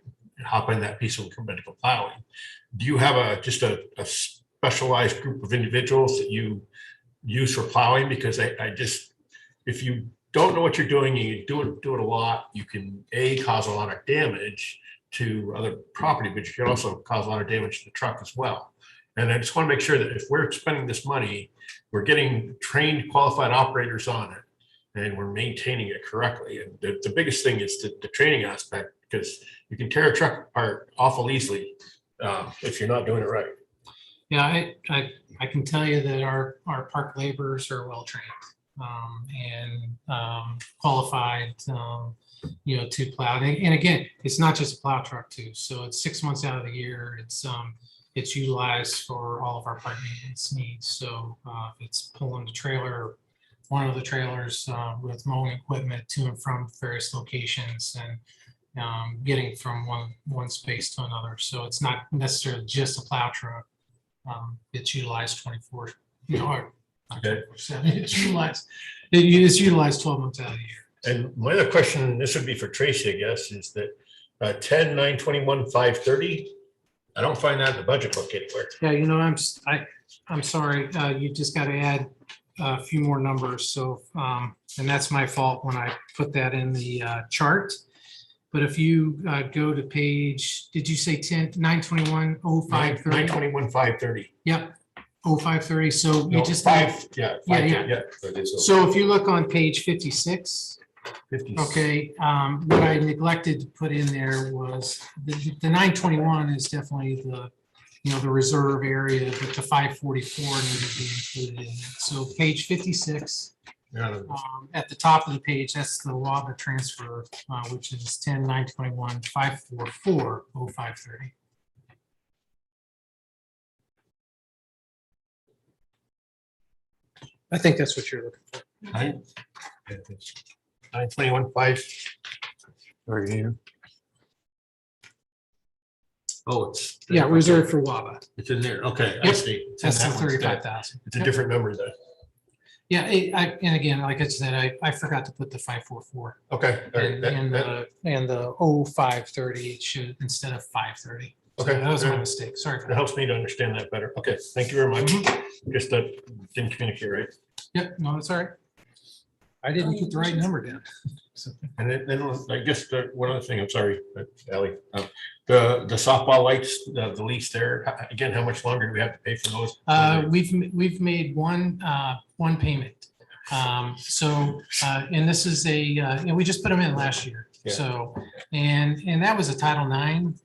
hop in that piece of equipment for plowing. Do you have just a specialized group of individuals that you use for plowing? Because I just, if you don't know what you're doing and you do it a lot, you can cause a lot of damage to other property, but you can also cause a lot of damage to the truck as well. And I just want to make sure that if we're spending this money, we're getting trained, qualified operators on it, and we're maintaining it correctly. And the biggest thing is the training aspect, because you can tear a truck apart awful easily if you're not doing it right. Yeah, I can tell you that our park laborers are well trained and qualified, you know, to plow. And again, it's not just a plow truck too. So it's 6 months out of the year. It's utilized for all of our park maintenance needs. So if it's pulling the trailer, one of the trailers with mowing equipment to and from various locations and getting from one space to another. So it's not necessarily just a plow truck. It's utilized 24, you know, or not 24/7. It's utilized 12 months out of the year. And my other question, this would be for Tracy, I guess, is that 10, 9, 21, 530. I don't find that in the budget book anywhere. Yeah, you know, I'm sorry. You just got to add a few more numbers. So, and that's my fault when I put that in the chart. But if you go to page, did you say 921 0530? 921 530. Yep, 0530. So you just yeah. So if you look on page 56. Okay, what I neglected to put in there was the 921 is definitely the reserve area, but the 544 needed to be included in it. So page 56, Yeah. At the top of the page, that's the WABA transfer, which is 10-921-544-0530. I think that's what you're looking for. 921.5. Right here. Oh, it's. Yeah, reserved for WABA. It's in there. Okay, I Yep. see. It's in That's the that one instead. 35,000. It's a different number then. Yeah, and again, like I said, I forgot to put the 544. Okay. All right. And the 0530, it should, instead of 530. So Okay. that was my mistake. Sorry for That that. helps me to understand that better. Okay, thank you very much. Just didn't communicate right. Yep, no, it's all right. I didn't put the right number down. So, And then I guess one other thing, I'm sorry, Ally, the softball lights, the lease there, again, how much longer do we have to pay for those? we've made one payment. And this is we just put them in last year. Yeah. So, and that was a Title IX,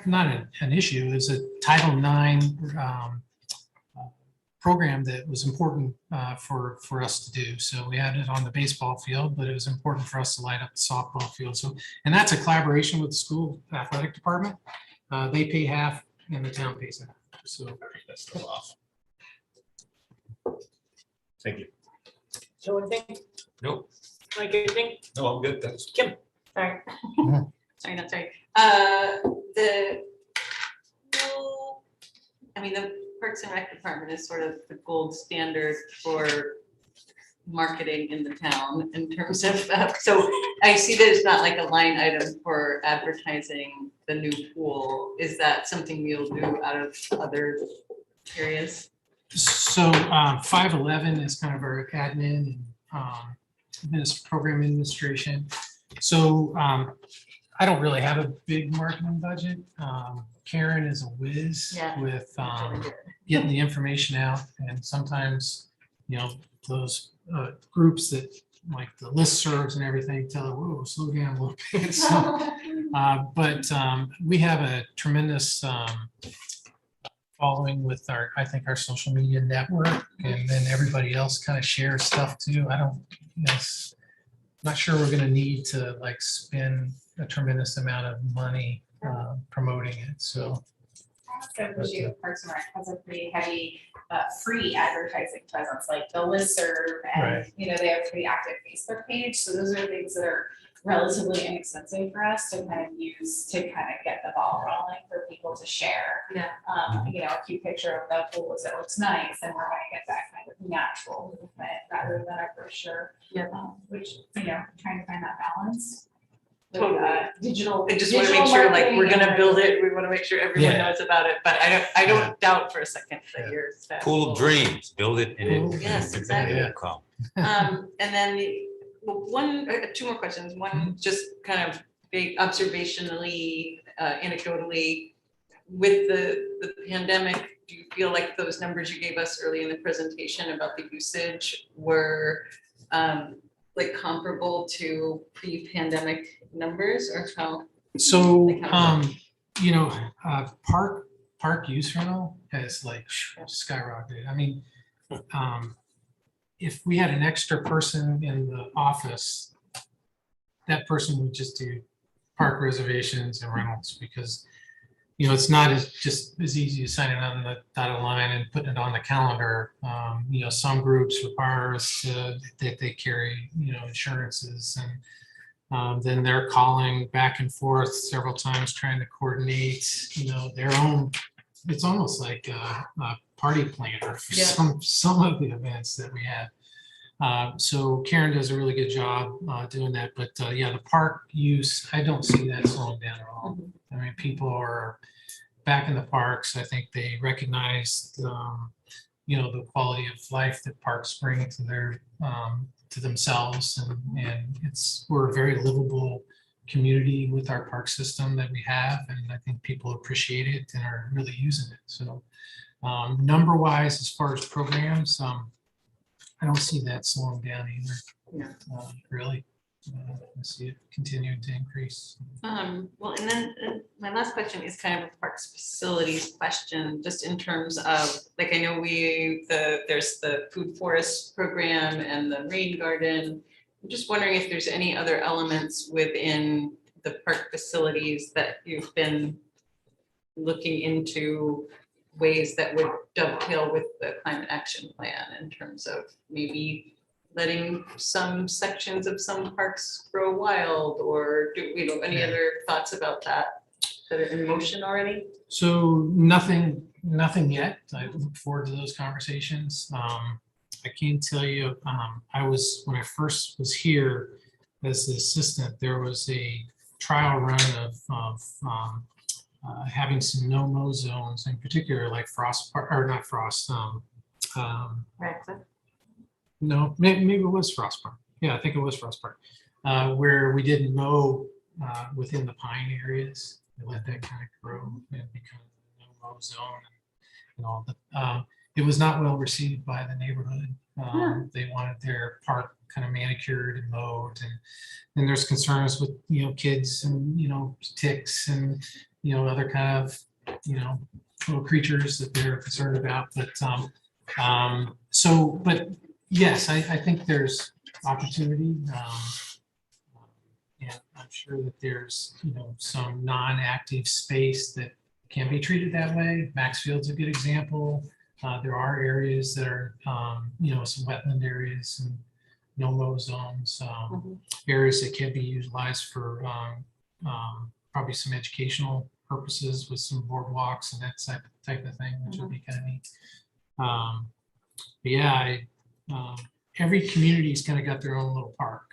not an issue, it was a Title IX program that was important for us to do. So we had it on the baseball field, but it was important for us to light up the softball field. So, and that's a collaboration with the school athletic department. They pay half and the town pays half. So That's still off. Thank you. So anything? Nope. Like anything? No, I'm good. Thanks. Kim? Sorry. Sorry, not sorry. The Parks and Rec department is sort of the gold standard for marketing in the town in terms of, so I see that it's not like a line item for advertising the new pool. Is that something you'll do out of other areas? So 511 is kind of our admin and program administration. So I don't really have a big marketing budget. Karen is a whiz with getting the information out, and sometimes, those groups that like the listservs and everything tell her, whoa, slow down a little bit. So, but we have a tremendous following with I think our social media network, and then everybody else kind of shares stuff too. Not sure we're going to need to spend a tremendous amount of money promoting it. So Parks and Rec has a pretty heavy free advertising presence, like the listserv, and Right. They have a pretty active Facebook page. So those are things that are relatively inexpensive for us to kind of use to kind of get the ball rolling for people to share. Yeah. A cute picture of the pool as it looks nice, and we're going to get that kind of natural movement rather than a brochure. Yeah. Which, trying to find that balance. With, Totally. digital. I just want to make sure, like, we're gonna build it, we want to make sure everyone Yeah. knows about it, but I don't doubt for a second that you're. Pool of dreams, build it and it. Yes, exactly. it will come. And then two more questions. One, just kind of big observationally, anecdotally, with the pandemic, do you feel like those numbers you gave us early in the presentation about the usage were comparable to pre-pandemic numbers, or how? So, park use rental has skyrocketed. I mean, if we had an extra person in the office, that person would just do park reservations and rentals, because it's not as easy as signing on the dotted line and putting it on the calendar. Some groups require us that they carry, insurances, and then they're calling back and forth several times trying to coordinate, their own. It's almost like a party planner for some of the events that we have. So Karen does a really good job doing that. But the park use, I don't see that slowing down at all. I mean, people are back in the parks. I think they recognize the quality of life that parks bring to their to themselves, and we're a very livable community with our park system that we have, and I think people appreciate it and are really using it. So number wise, as far as programs, I don't see that slowing down either. Really. I see it continuing to increase. Well, and then my last question is kind of a parks facilities question, just in terms of, like, I know there's the food forest program and the rain garden. I'm just wondering if there's any other elements within the park facilities that you've been looking into, ways that would dovetail with the climate action plan in terms of maybe letting some sections of some parks grow wild, or do you know any other thoughts about that that are in motion already? So nothing yet. I look forward to those conversations. I can tell you, when I first was here as the assistant, there was a trial run of having some no-mow zones, in particular like Frost Park, or not Frost. No, maybe it was Frost Park. Yeah, I think it was Frost Park, where we didn't mow within the pine areas. We let that kind of grow and become a no-mow zone and all that. It was not well received by the neighborhood. They wanted their park kind of manicured and mowed, and there's concerns with, kids and, ticks and, other kind of, little creatures that they're concerned about. But but yes, I think there's opportunity. And I'm sure that there's, some non-active space that can be treated that way. Maxfield's a good example. There are areas that are, some wetland areas and no-mow zones, areas that can be utilized for probably some educational purposes with some boardwalks and that type of thing, which would be kind of neat. But yeah, every community's kind of got their own little park,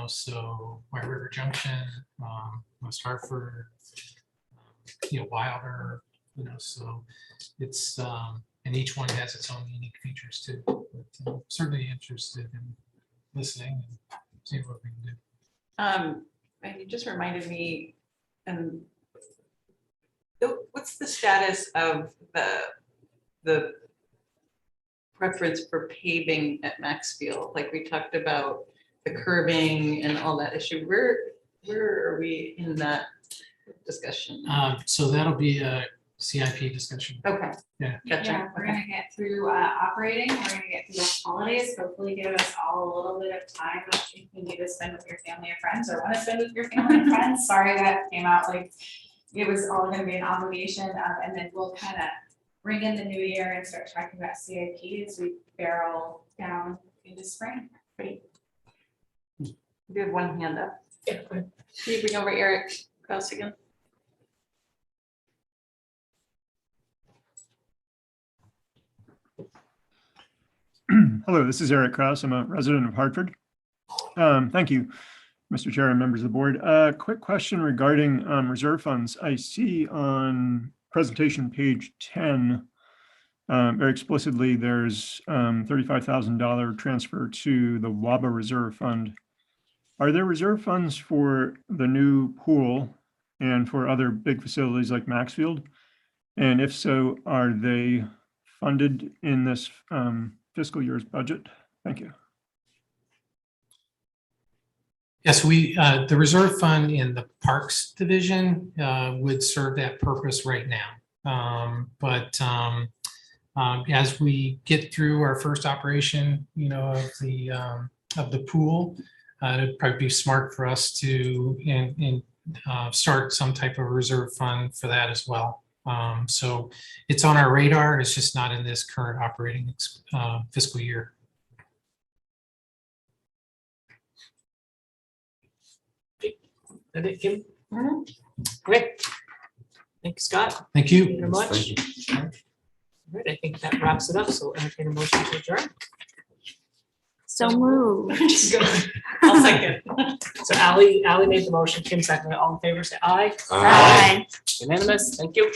so White River Junction, West Hartford, Wilder, so it's, and each one has its own unique features too. But I'm certainly interested in listening and seeing what we can do. And you just reminded me, and what's the status of the preference for paving at Maxfield? Like we talked about the curbing and all that issue. Where are we in that discussion? So that'll be a CIP discussion. Okay. Yeah. Gotcha. Yeah, we're gonna get through operating, we're gonna get through the holidays, hopefully give us all a little bit of time that you can either spend with your family and friends or wanna spend with your family and friends. Sorry that came out like it was all gonna be an obligation, and then we'll kind of bring in the new year and start talking about CIP as we barrel down into spring. Great. We have one hand up. Can you bring over Eric Kraus again? Hello, this is Eric Kraus. I'm a resident of Hartford. Thank you, Mr. Chair and members of the board. Quick question regarding reserve funds. I see on presentation page 10, very explicitly, there's $35,000 transfer to the WABA Reserve Fund. Are there reserve funds for the new pool and for other big facilities like Maxfield? And if so, are they funded in this fiscal year's budget? Thank you. Yes, the reserve fund in the Parks Division would serve that purpose right now. But as we get through our first operation, of the pool, it'd probably be smart for us to start some type of reserve fund for that as well. So it's on our radar. It's just not in this current operating fiscal year. Kim? Great. Thanks, Scott. Thank you. Thank you very much. All right, I think that wraps it up. So entertain a motion to adjourn. So moved. Just go. I'll second. So Ally made the motion. Kim seconded. All in favor, say aye. Aye. Unanimous. Thank you.